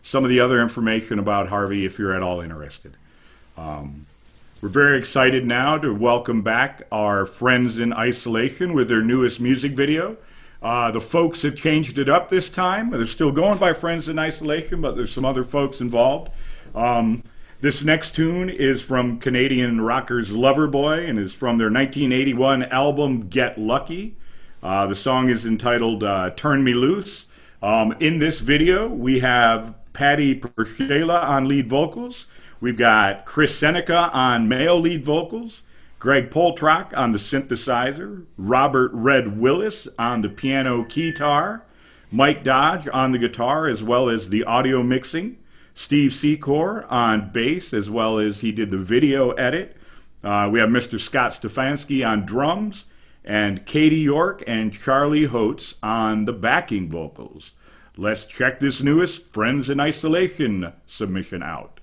Speaker 9: some of the other information about Harvey if you're at all interested. We're very excited now to welcome back our friends in isolation with their newest music video. The folks have changed it up this time. They're still going by Friends in Isolation, but there's some other folks involved. This next tune is from Canadian rockers Loverboy and is from their 1981 album Get Lucky. The song is entitled Turn Me Loose. In this video, we have Patty Pershela on lead vocals. We've got Chris Seneca on male lead vocals, Greg Poltrock on the synthesizer, Robert Red Willis on the piano keytar, Mike Dodge on the guitar as well as the audio mixing, Steve Secor on bass, as well as he did the video edit. We have Mr. Scott Stefanski on drums, and Katie York and Charlie Holtz on the backing vocals. Let's check this newest Friends in Isolation submission out.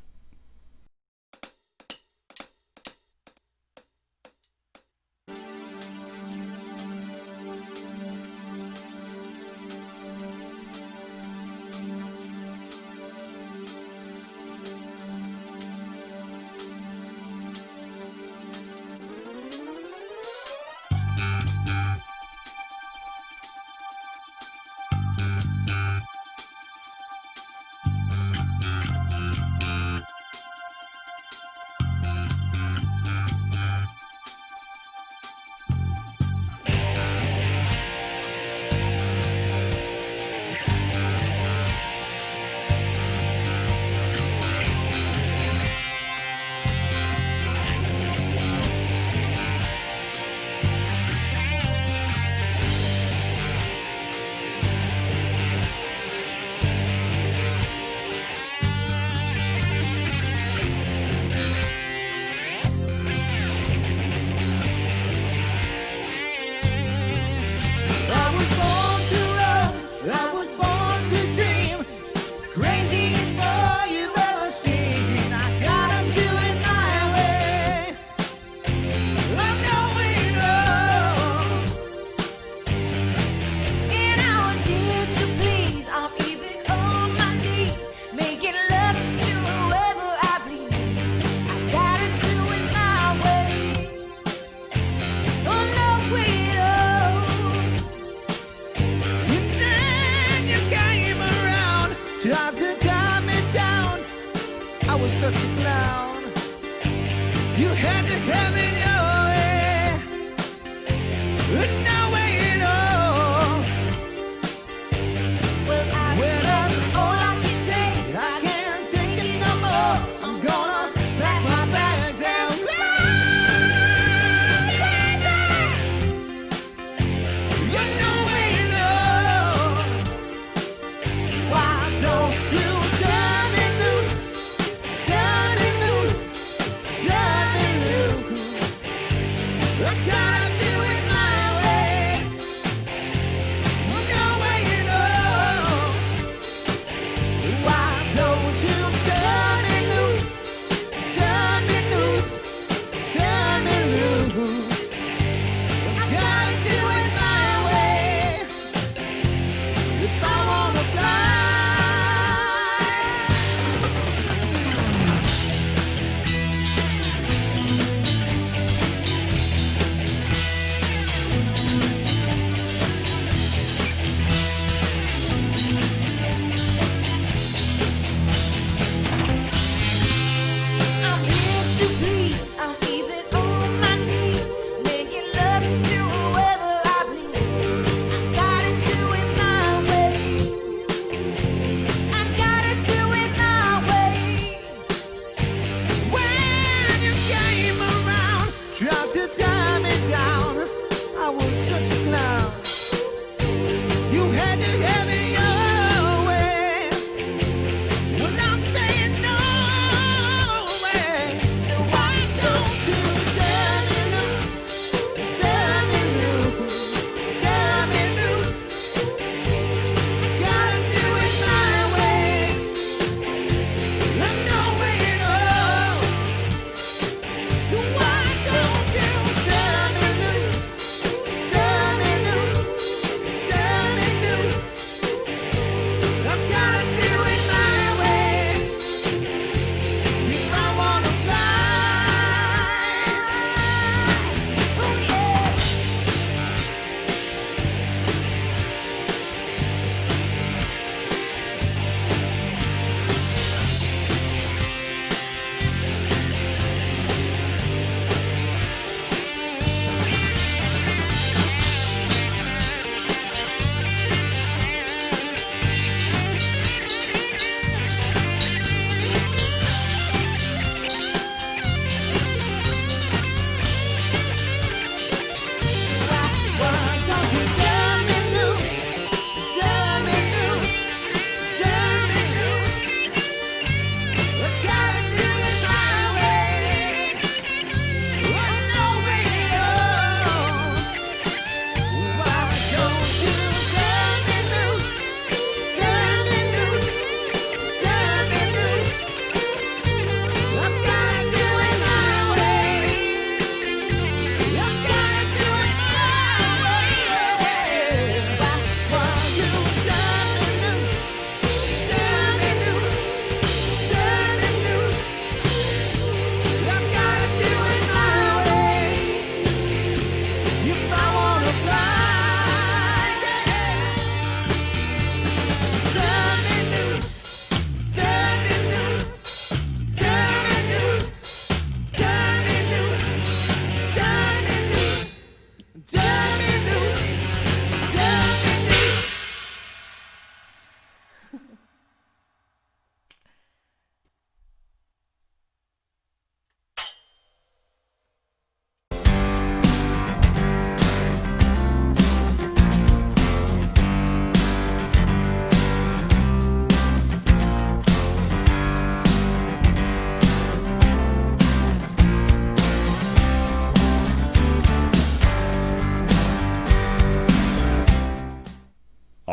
Speaker 3: I gotta do it my way.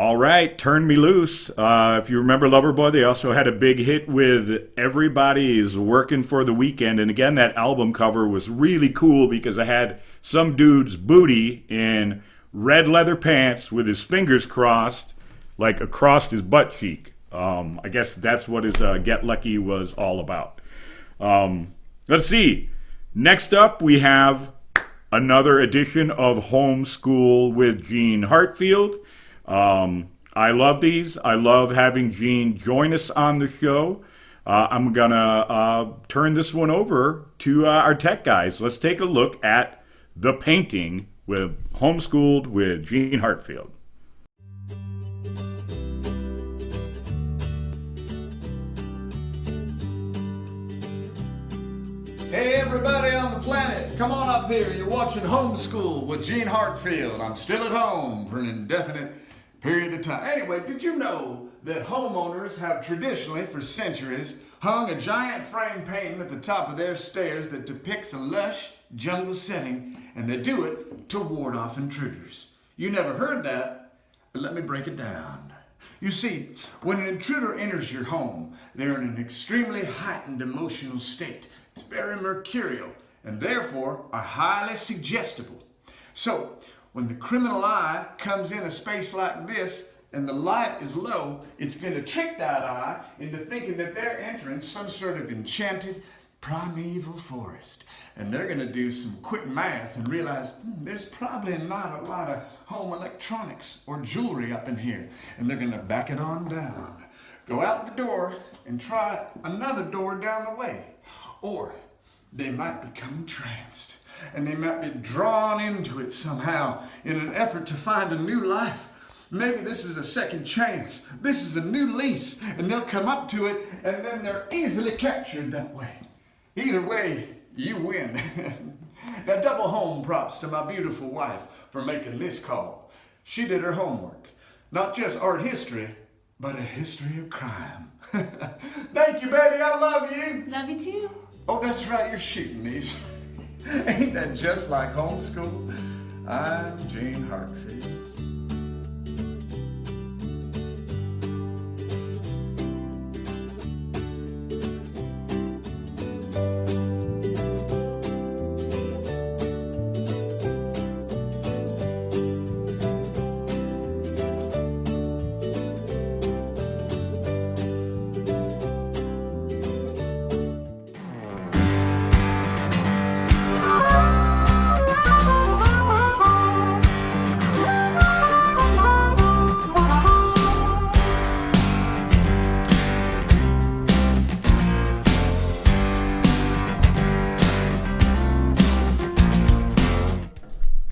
Speaker 9: All right, Turn Me Loose. If you remember Loverboy, they also had a big hit with Everybody's Working for the Weekend. And again, that album cover was really cool because it had some dude's booty in red leather pants with his fingers crossed, like across his butt cheek. I guess that's what his Get Lucky was all about. Let's see. Next up, we have another edition of Homeschool with Gene Heartfield. I love these. I love having Gene join us on the show. I'm going to turn this one over to our tech guys. Let's take a look at The Painting with Homeschooled with Gene Heartfield.
Speaker 12: Hey everybody on the planet, come on up here. You're watching Homeschool with Gene Heartfield. I'm still at home for an indefinite period of time. Anyway, did you know that homeowners have traditionally, for centuries, hung a giant frame painting at the top of their stairs that depicts a lush jungle setting, and they do it to ward off intruders? You never heard that, but let me break it down. You see, when an intruder enters your home, they're in an extremely heightened emotional state. It's very mercurial and therefore are highly suggestible. So, when the criminal eye comes in a space like this and the light is low, it's going to trick that eye into thinking that they're entering some sort of enchanted primeval forest. And they're going to do some quick math and realize there's probably not a lot of home electronics or jewelry up in here. And they're going to back it on down, go out the door and try another door down the way. Or they might become entranced and they might be drawn into it somehow in an effort to find a new life. Maybe this is a second chance. This is a new lease, and they'll come up to it and then they're easily captured that way. Either way, you win. Now, double home props to my beautiful wife for making this call. She did her homework. Not just art history, but a history of crime. Thank you, baby. I love you.
Speaker 10: Love you too.
Speaker 12: Oh, that's right. You're shooting these. Ain't that just like homeschool? I'm Gene Heartfield.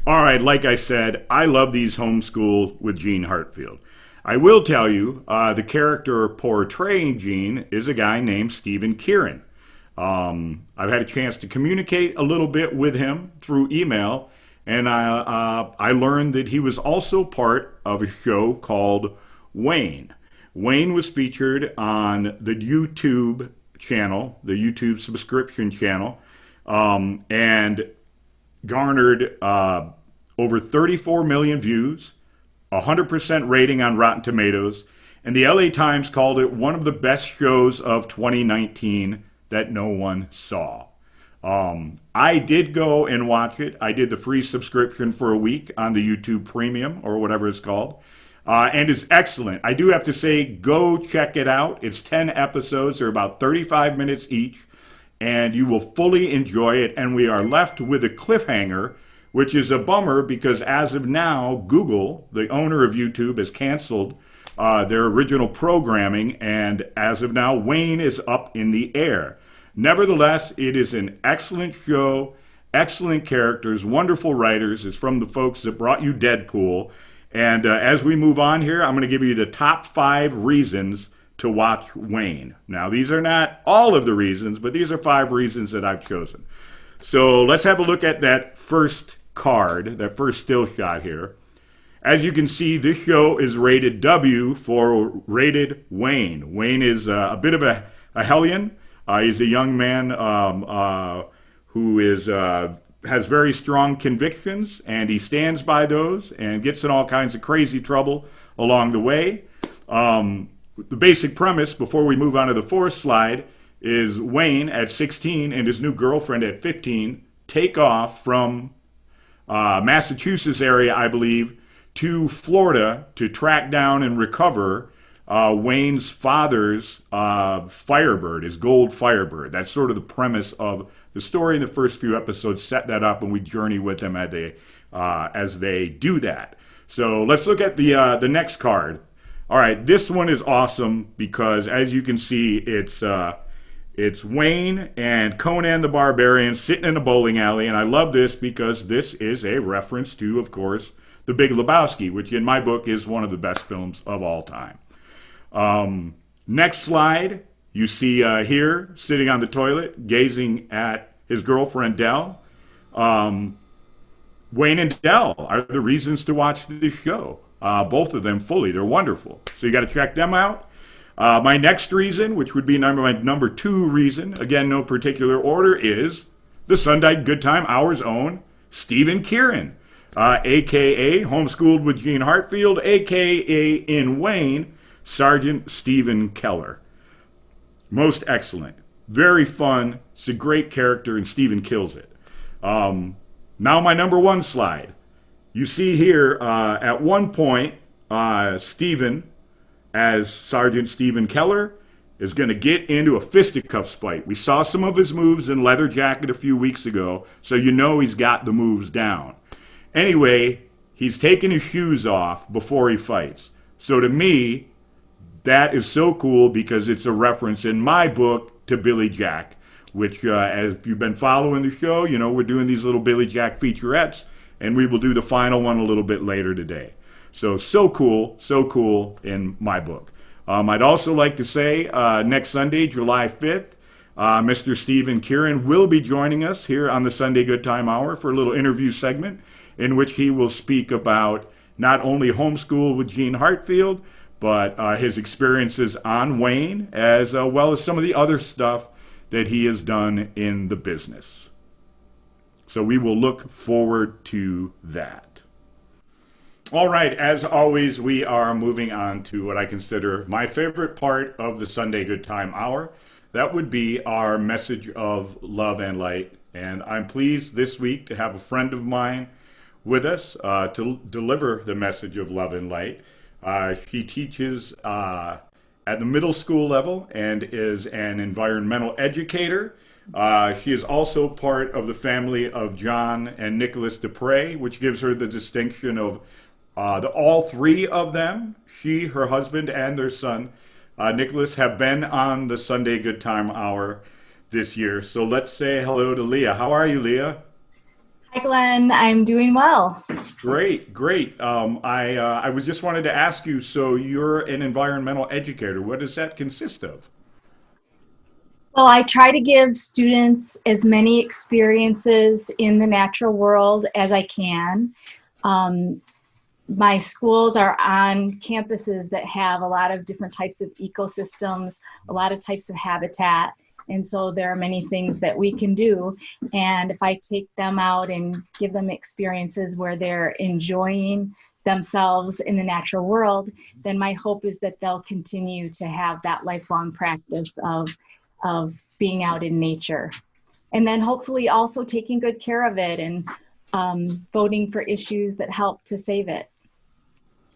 Speaker 9: All right, like I said, I love these Homeschool with Gene Heartfield. I will tell you, the character portraying Gene is a guy named Stephen Kieran. I've had a chance to communicate a little bit with him through email, and I learned that he was also part of a show called Wayne. Wayne was featured on the YouTube channel, the YouTube subscription channel, and garnered over 34 million views, 100% rating on Rotten Tomatoes, and the LA Times called it one of the best shows of 2019 that no one saw. I did go and watch it. I did the free subscription for a week on the YouTube Premium, or whatever it's called, and it's excellent. I do have to say, go check it out. It's 10 episodes. They're about 35 minutes each, and you will fully enjoy it. And we are left with a cliffhanger, which is a bummer because as of now, Google, the owner of YouTube, has canceled their original programming, and as of now, Wayne is up in the air. Nevertheless, it is an excellent show, excellent characters, wonderful writers. It's from the folks that brought you Deadpool. And as we move on here, I'm going to give you the top 5 reasons to watch Wayne. Now, these are not all of the reasons, but these are 5 reasons that I've chosen. So let's have a look at that first card, that first still shot here. As you can see, this show is rated W for Rated Wayne. Wayne is a bit of a hellion. He's a young man who is has very strong convictions, and he stands by those and gets in all kinds of crazy trouble along the way. The basic premise, before we move on to the fourth slide, is Wayne at 16 and his new girlfriend at 15 take off from Massachusetts area, I believe, to Florida to track down and recover Wayne's father's Firebird, his gold Firebird. That's sort of the premise of the story. The first few episodes set that up, and we journey with them as they do that. So let's look at the next card. All right, this one is awesome because, as you can see, it's Wayne and Conan the Barbarian sitting in a bowling alley, and I love this because this is a reference to, of course, The Big Lebowski, which in my book is one of the best films of all time. Next slide, you see here, sitting on the toilet, gazing at his girlfriend, Dell. Wayne and Dell are the reasons to watch this show. Both of them fully. They're wonderful. So you got to check them out. My next reason, which would be my number 2 reason, again, no particular order, is the Sunday Good Time Hour's own Stephen Kieran, a.k.a. Homeschooled with Gene Heartfield, a.k.a. in Wayne, Sergeant Stephen Keller. Most excellent. Very fun. It's a great character, and Stephen kills it. Now my number 1 slide. You see here, at one point, Stephen, as Sergeant Stephen Keller, is going to get into a fisticuffs fight. We saw some of his moves in Leather Jacket a few weeks ago, so you know he's got the moves down. Anyway, he's taking his shoes off before he fights. So to me, that is so cool because it's a reference in my book to Billy Jack, which, as you've been following the show, you know we're doing these little Billy Jack featurettes, and we will do the final one a little bit later today. So cool in my book. I'd also like to say next Sunday, July 5th, Mr. Stephen Kieran will be joining us here on the Sunday Good Time Hour for a little interview segment in which he will speak about not only Homeschool with Gene Heartfield, but his experiences on Wayne, as well as some of the other stuff that he has done in the business. So we will look forward to that. All right, as always, we are moving on to what I consider my favorite part of the Sunday Good Time Hour. That would be our message of love and light. And I'm pleased this week to have a friend of mine with us to deliver the message of love and light. She teaches at the middle school level and is an environmental educator. She is also part of the family of John and Nicholas Dupre, which gives her the distinction of all 3 of them, she, her husband, and their son, Nicholas, have been on the Sunday Good Time Hour this year. So let's say hello to Leah. How are you, Leah?
Speaker 13: Hi, Glenn. I'm doing well.
Speaker 9: Great. I was just wanted to ask you, so you're an environmental educator. What does that consist of?
Speaker 13: Well, I try to give students as many experiences in the natural world as I can. My schools are on campuses that have a lot of different types of ecosystems, a lot of types of habitat. And so there are many things that we can do. And if I take them out and give them experiences where they're enjoying themselves in the natural world, then my hope is that they'll continue to have that lifelong practice of being out in nature. And then hopefully also taking good care of it and voting for issues that help to save it.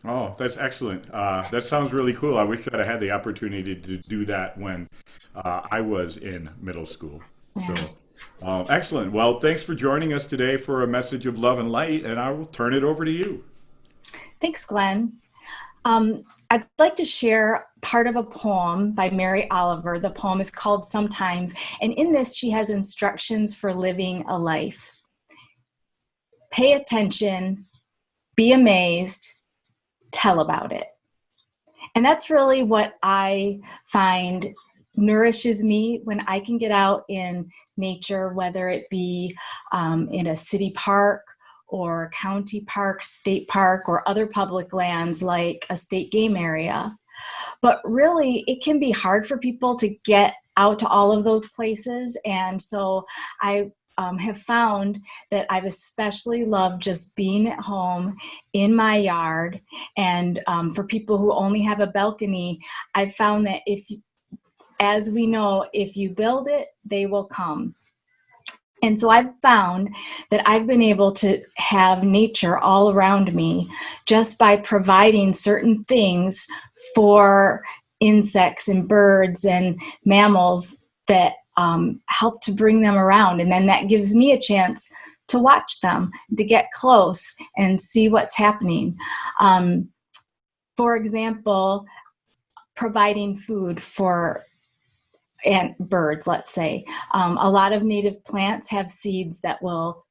Speaker 9: Oh, that's excellent. That sounds really cool. I wish that I had the opportunity to do that when I was in middle school. So, excellent. Well, thanks for joining us today for a message of love and light, and I will turn it over to you.
Speaker 13: Thanks, Glenn. I'd like to share part of a poem by Mary Oliver. The poem is called Sometimes, and in this she has instructions for living a life. Pay attention, be amazed, tell about it. And that's really what I find nourishes me when I can get out in nature, whether it be in a city park or county park, state park, or other public lands like a state game area. But really, it can be hard for people to get out to all of those places. And so I have found that I've especially loved just being at home in my yard. And for people who only have a balcony, I've found that as we know, if you build it, they will come. And so I've found that I've been able to have nature all around me just by providing certain things for insects and birds and mammals that help to bring them around. And then that gives me a chance to watch them, to get close and see what's happening. For example, providing food for birds, let's say. A lot of native plants have seeds that will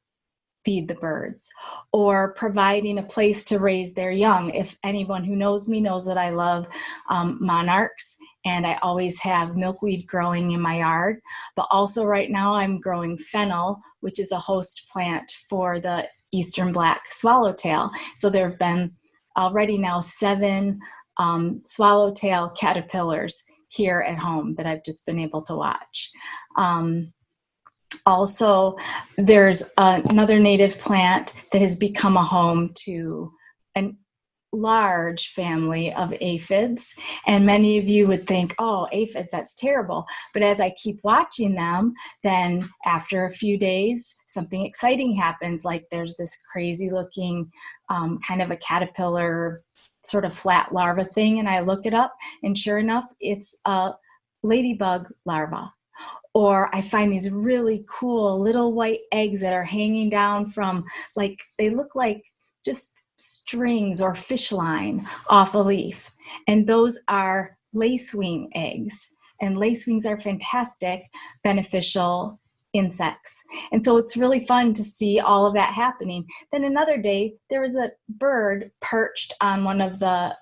Speaker 13: feed the birds, or providing a place to raise their young. If anyone who knows me knows that I love monarchs, and I always have milkweed growing in my yard. But also right now I'm growing fennel, which is a host plant for the eastern black swallowtail. So there have been already now 7 swallowtail caterpillars here at home that I've just been able to watch. Also, there's another native plant that has become a home to a large family of aphids. And many of you would think, oh, aphids, that's terrible. But as I keep watching them, then after a few days, something exciting happens. Like there's this crazy looking kind of a caterpillar sort of flat larva thing, and I look it up, and sure enough, it's a ladybug larva. Or I find these really cool little white eggs that are hanging down from, like, they look like just strings or fish line off a leaf. And those are lacewing eggs. And lacewings are fantastic, beneficial insects. And so it's really fun to see all of that happening. Then another day, there was a bird perched on one of the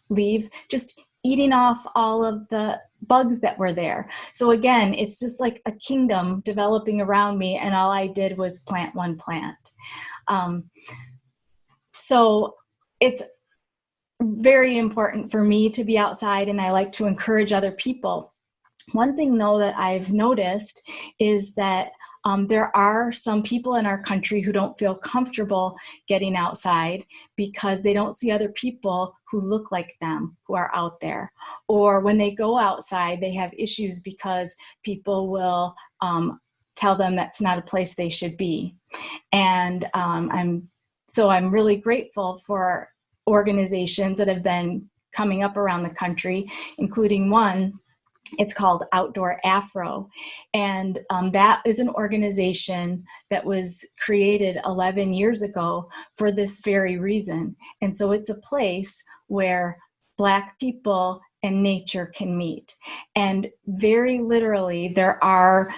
Speaker 13: leaves, just eating off all of the bugs that were there. So again, it's just like a kingdom developing around me, and all I did was plant one plant. So it's very important for me to be outside, and I like to encourage other people. One thing, though, that I've noticed is that there are some people in our country who don't feel comfortable getting outside because they don't see other people who look like them who are out there. Or when they go outside, they have issues because people will tell them that's not a place they should be. And I'm really grateful for organizations that have been coming up around the country, including one. It's called Outdoor Afro, and that is an organization that was created 11 years ago for this very reason. And so it's a place where Black people and nature can meet. And very literally, there are,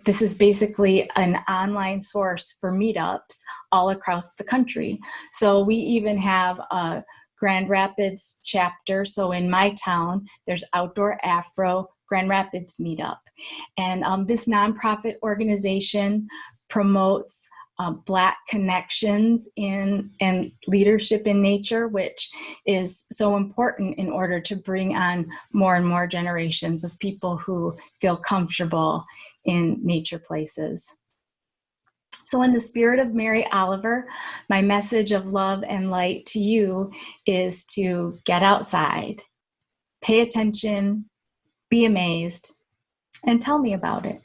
Speaker 13: this is basically an online source for meetups all across the country. So we even have a Grand Rapids chapter. So in my town, there's Outdoor Afro Grand Rapids meetup. And this nonprofit organization promotes Black connections and leadership in nature, which is so important in order to bring on more and more generations of people who feel comfortable in nature places. So in the spirit of Mary Oliver, my message of love and light to you is to get outside, pay attention, be amazed, and tell me about it.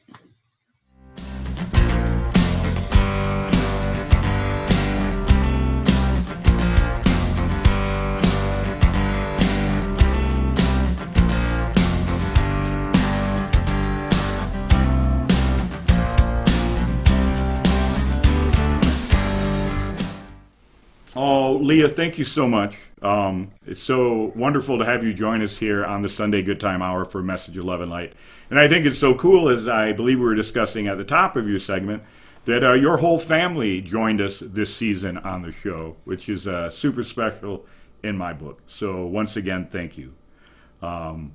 Speaker 9: Oh, Leah, thank you so much. It's so wonderful to have you join us here on the Sunday Good Time Hour for Message of Love and Light. And I think it's so cool, as I believe we were discussing at the top of your segment, that your whole family joined us this season on the show, which is super special in my book. So once again, thank you. All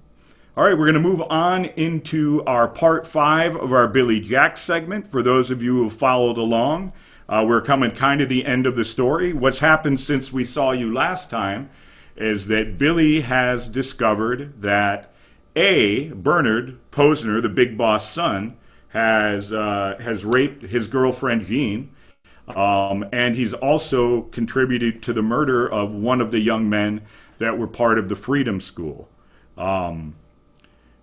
Speaker 9: right, we're going to move on into our part 5 of our Billy Jack segment. For those of you who have followed along, we're coming kind of the end of the story. What's happened since we saw you last time is that Billy has discovered that Bernard Posner, the big boss son, has raped his girlfriend Jean, and he's also contributed to the murder of one of the young men that were part of the Freedom School.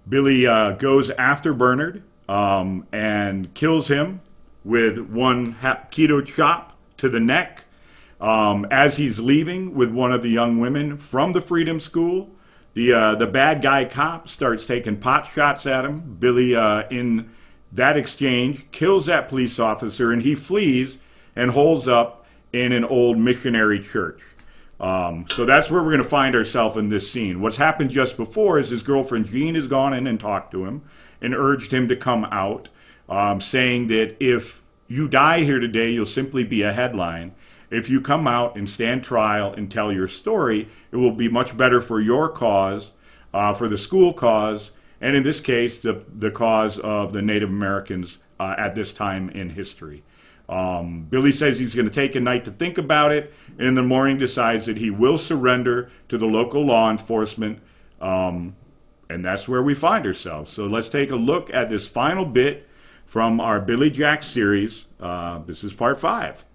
Speaker 9: Billy goes after Bernard and kills him with one Hapkido chop to the neck. As he's leaving with one of the young women from the Freedom School, the bad guy cop starts taking pot shots at him. Billy, in that exchange, kills that police officer, and he flees and holds up in an old missionary church. So that's where we're going to find ourselves in this scene. What's happened just before is his girlfriend Jean has gone in and talked to him and urged him to come out, saying that if you die here today, you'll simply be a headline. If you come out and stand trial and tell your story, it will be much better for your cause, for the school cause, and in this case, the cause of the Native Americans at this time in history. Billy says he's going to take a night to think about it, and in the morning decides that he will surrender to the local law enforcement, and that's where we find ourselves. So let's take a look at this final bit from our Billy Jack series. This is part 5.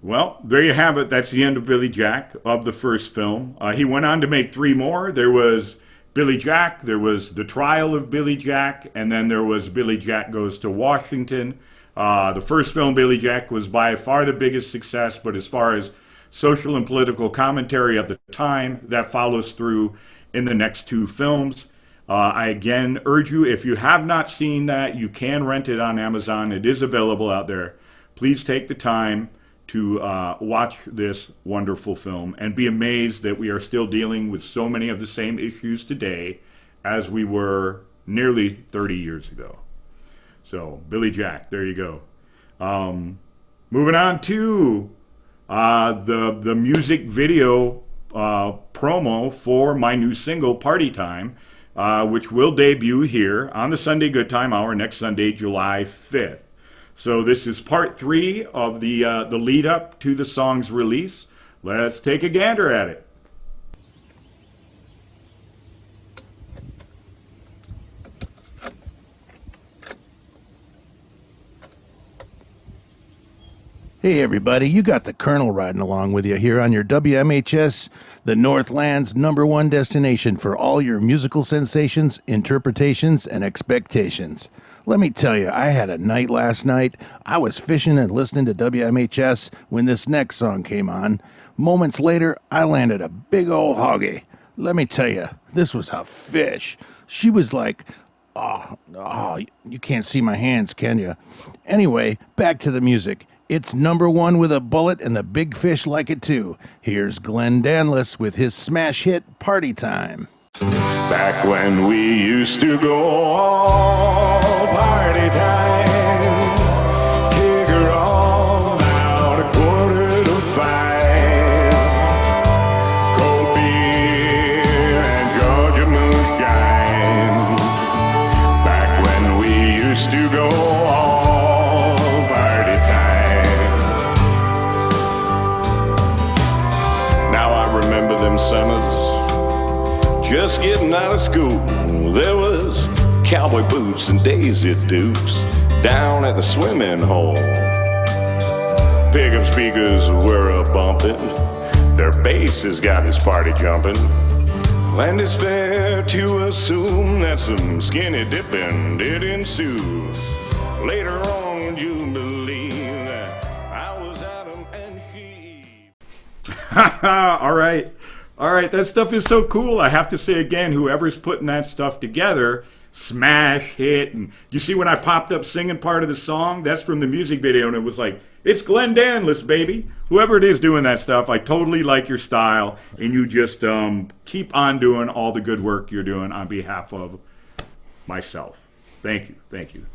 Speaker 9: Well, there you have it. That's the end of Billy Jack, of the first film. He went on to make 3 more. There was Billy Jack, there was The Trial of Billy Jack, and then there was Billy Jack Goes to Washington. The first film, Billy Jack, was by far the biggest success, but as far as social and political commentary at the time, that follows through in the next 2 films. I again urge you, if you have not seen that, you can rent it on Amazon. It is available out there. Please take the time to watch this wonderful film and be amazed that we are still dealing with so many of the same issues today as we were nearly 30 years ago. So, Billy Jack, there you go. Moving on to the music video promo for my new single, Party Time, which will debut here on the Sunday Good Time Hour next Sunday, July 5th. So this is part 3 of the lead up to the song's release. Let's take a gander at it.
Speaker 14: Hey everybody, you got the Colonel riding along with you here on your WMHS, the Northland's #1 destination for all your musical sensations, interpretations, and expectations. Let me tell you, I had a night last night. I was fishing and listening to WMHS when this next song came on. Moments later, I landed a big old hoggy. Let me tell you, this was a fish. She was like, oh, you can't see my hands, can you? Anyway, back to the music. It's #1 with a bullet, and the big fish like it too. Here's Glen Danles with his smash hit, Party Time.
Speaker 2: Back when we used to go all party time, kick her all about 4:45. Cold beer and Georgia moonshine. Back when we used to go all party time. Now I remember them summers, just getting out of school. There was cowboy boots and Daisy Dukes down at the swimming hole. Pickup speakers were a-bumping, their bass has got this party jumping. And it's fair to assume that some skinny dipping did ensue. Later on, would you believe that I was Adam and she?
Speaker 9: All right. All right, that stuff is so cool. I have to say again, whoever's putting that stuff together, smash hit. And you see when I popped up singing part of the song, that's from the music video, and it was like, it's Glen Danles, baby. Whoever it is doing that stuff, I totally like your style, and you just keep on doing all the good work you're doing on behalf of myself. Thank you, thank you.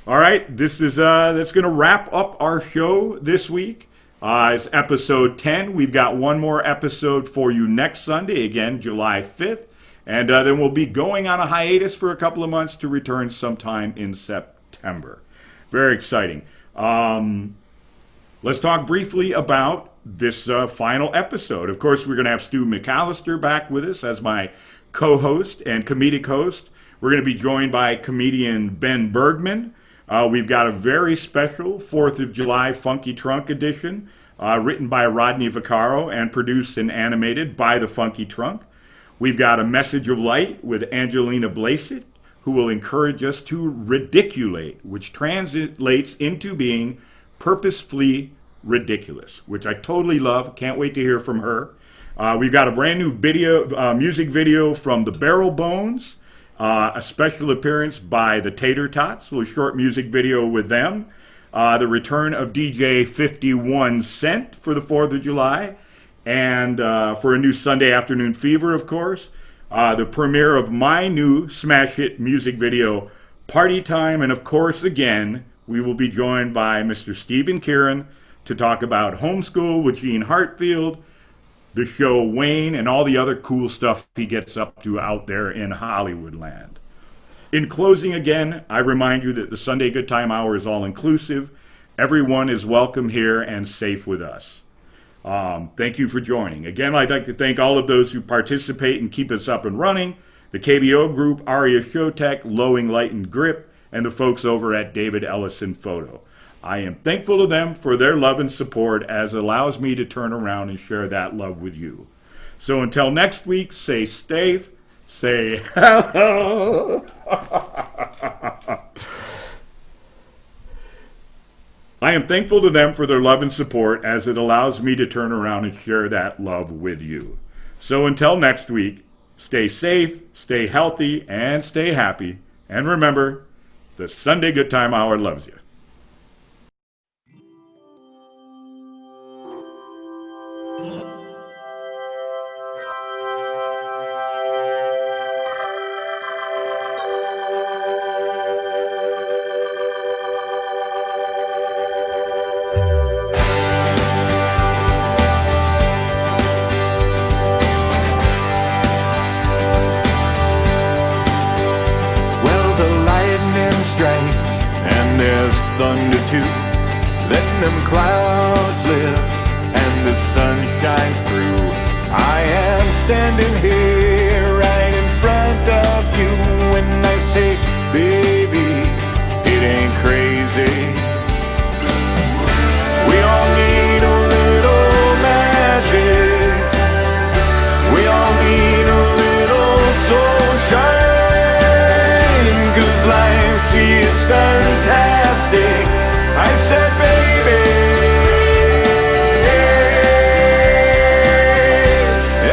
Speaker 9: All right, this is that's going to wrap up our show this week. It's episode 10. We've got one more episode for you next Sunday, again, July 5th. And then we'll be going on a hiatus for a couple of months to return sometime in September. Very exciting. Let's talk briefly about this final episode. Of course, we're going to have Stu McCallister back with us as my co-host and comedic host. We're going to be joined by comedian Ben Bergman. We've got a very special 4th of July Funky Trunk edition, written by Rodney Vaccaro and produced and animated by the Funky Trunk. We've got a message of light with Angelina Blasitt, who will encourage us to ridiculate, which translates into being purposefully ridiculous, which I totally love. Can't wait to hear from her. We've got a brand new music video from the Barrel Bones. A special appearance by the Tater Tots, a little short music video with them. The return of DJ 51 Cent for the 4th of July. And for a new Sunday Afternoon Fever, of course. The premiere of my new smash hit music video, Party Time. And of course, again, we will be joined by Mr. Stephen Kieran to talk about homeschool with Gene Heartfield, the show Wayne, and all the other cool stuff he gets up to out there in Hollywood land. In closing again, I remind you that the Sunday Good Time Hour is all-inclusive. Everyone is welcome here and safe with us. Thank you for joining. Again, I'd like to thank all of those who participate and keep us up and running, the KBO Group, Aria Showtech, Lowing Light and Grip, and the folks over at David Ellison Photo. I am thankful to them for their love and support as it allows me to turn around and share that love with you. So until next week, stay safe, say hello. I am thankful to them for their love and support as it allows me to turn around and share that love with you. So until next week, stay safe, stay healthy, and stay happy. And remember, the Sunday Good Time Hour loves you.
Speaker 2: Thunder too, letting them clouds lift and the sun shines through. I am standing here right in front of you when I say, baby, it ain't crazy. We all need is fantastic. I said, baby,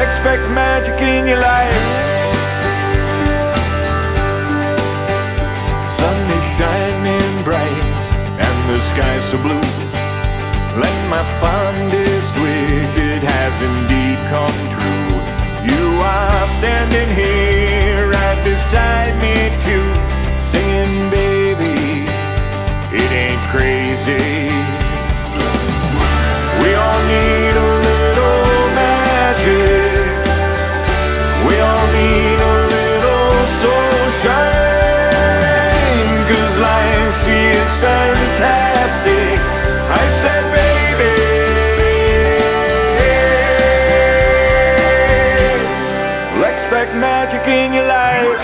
Speaker 2: expect magic in your life. Sun is shining bright and the sky's so blue. Let my fondest wish, it has indeed come true. You are standing here right beside me too, singing, baby, it ain't crazy. We all need a little magic. We all need a little sunshine, 'cause life, she is fantastic. I said, baby, expect magic in your life.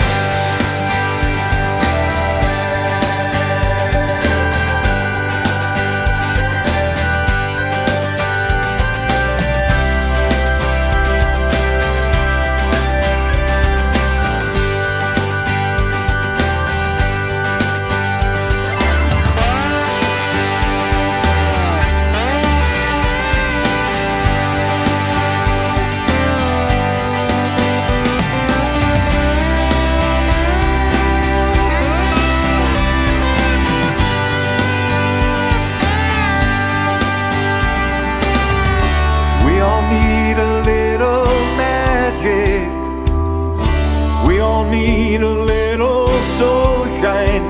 Speaker 2: Need a little sunshine,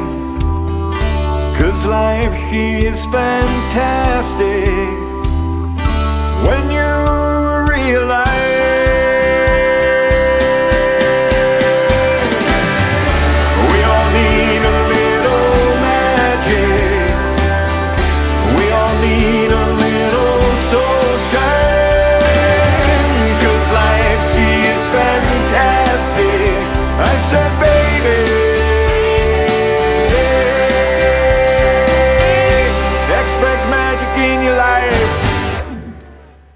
Speaker 2: 'cause life, she is fantastic. When you're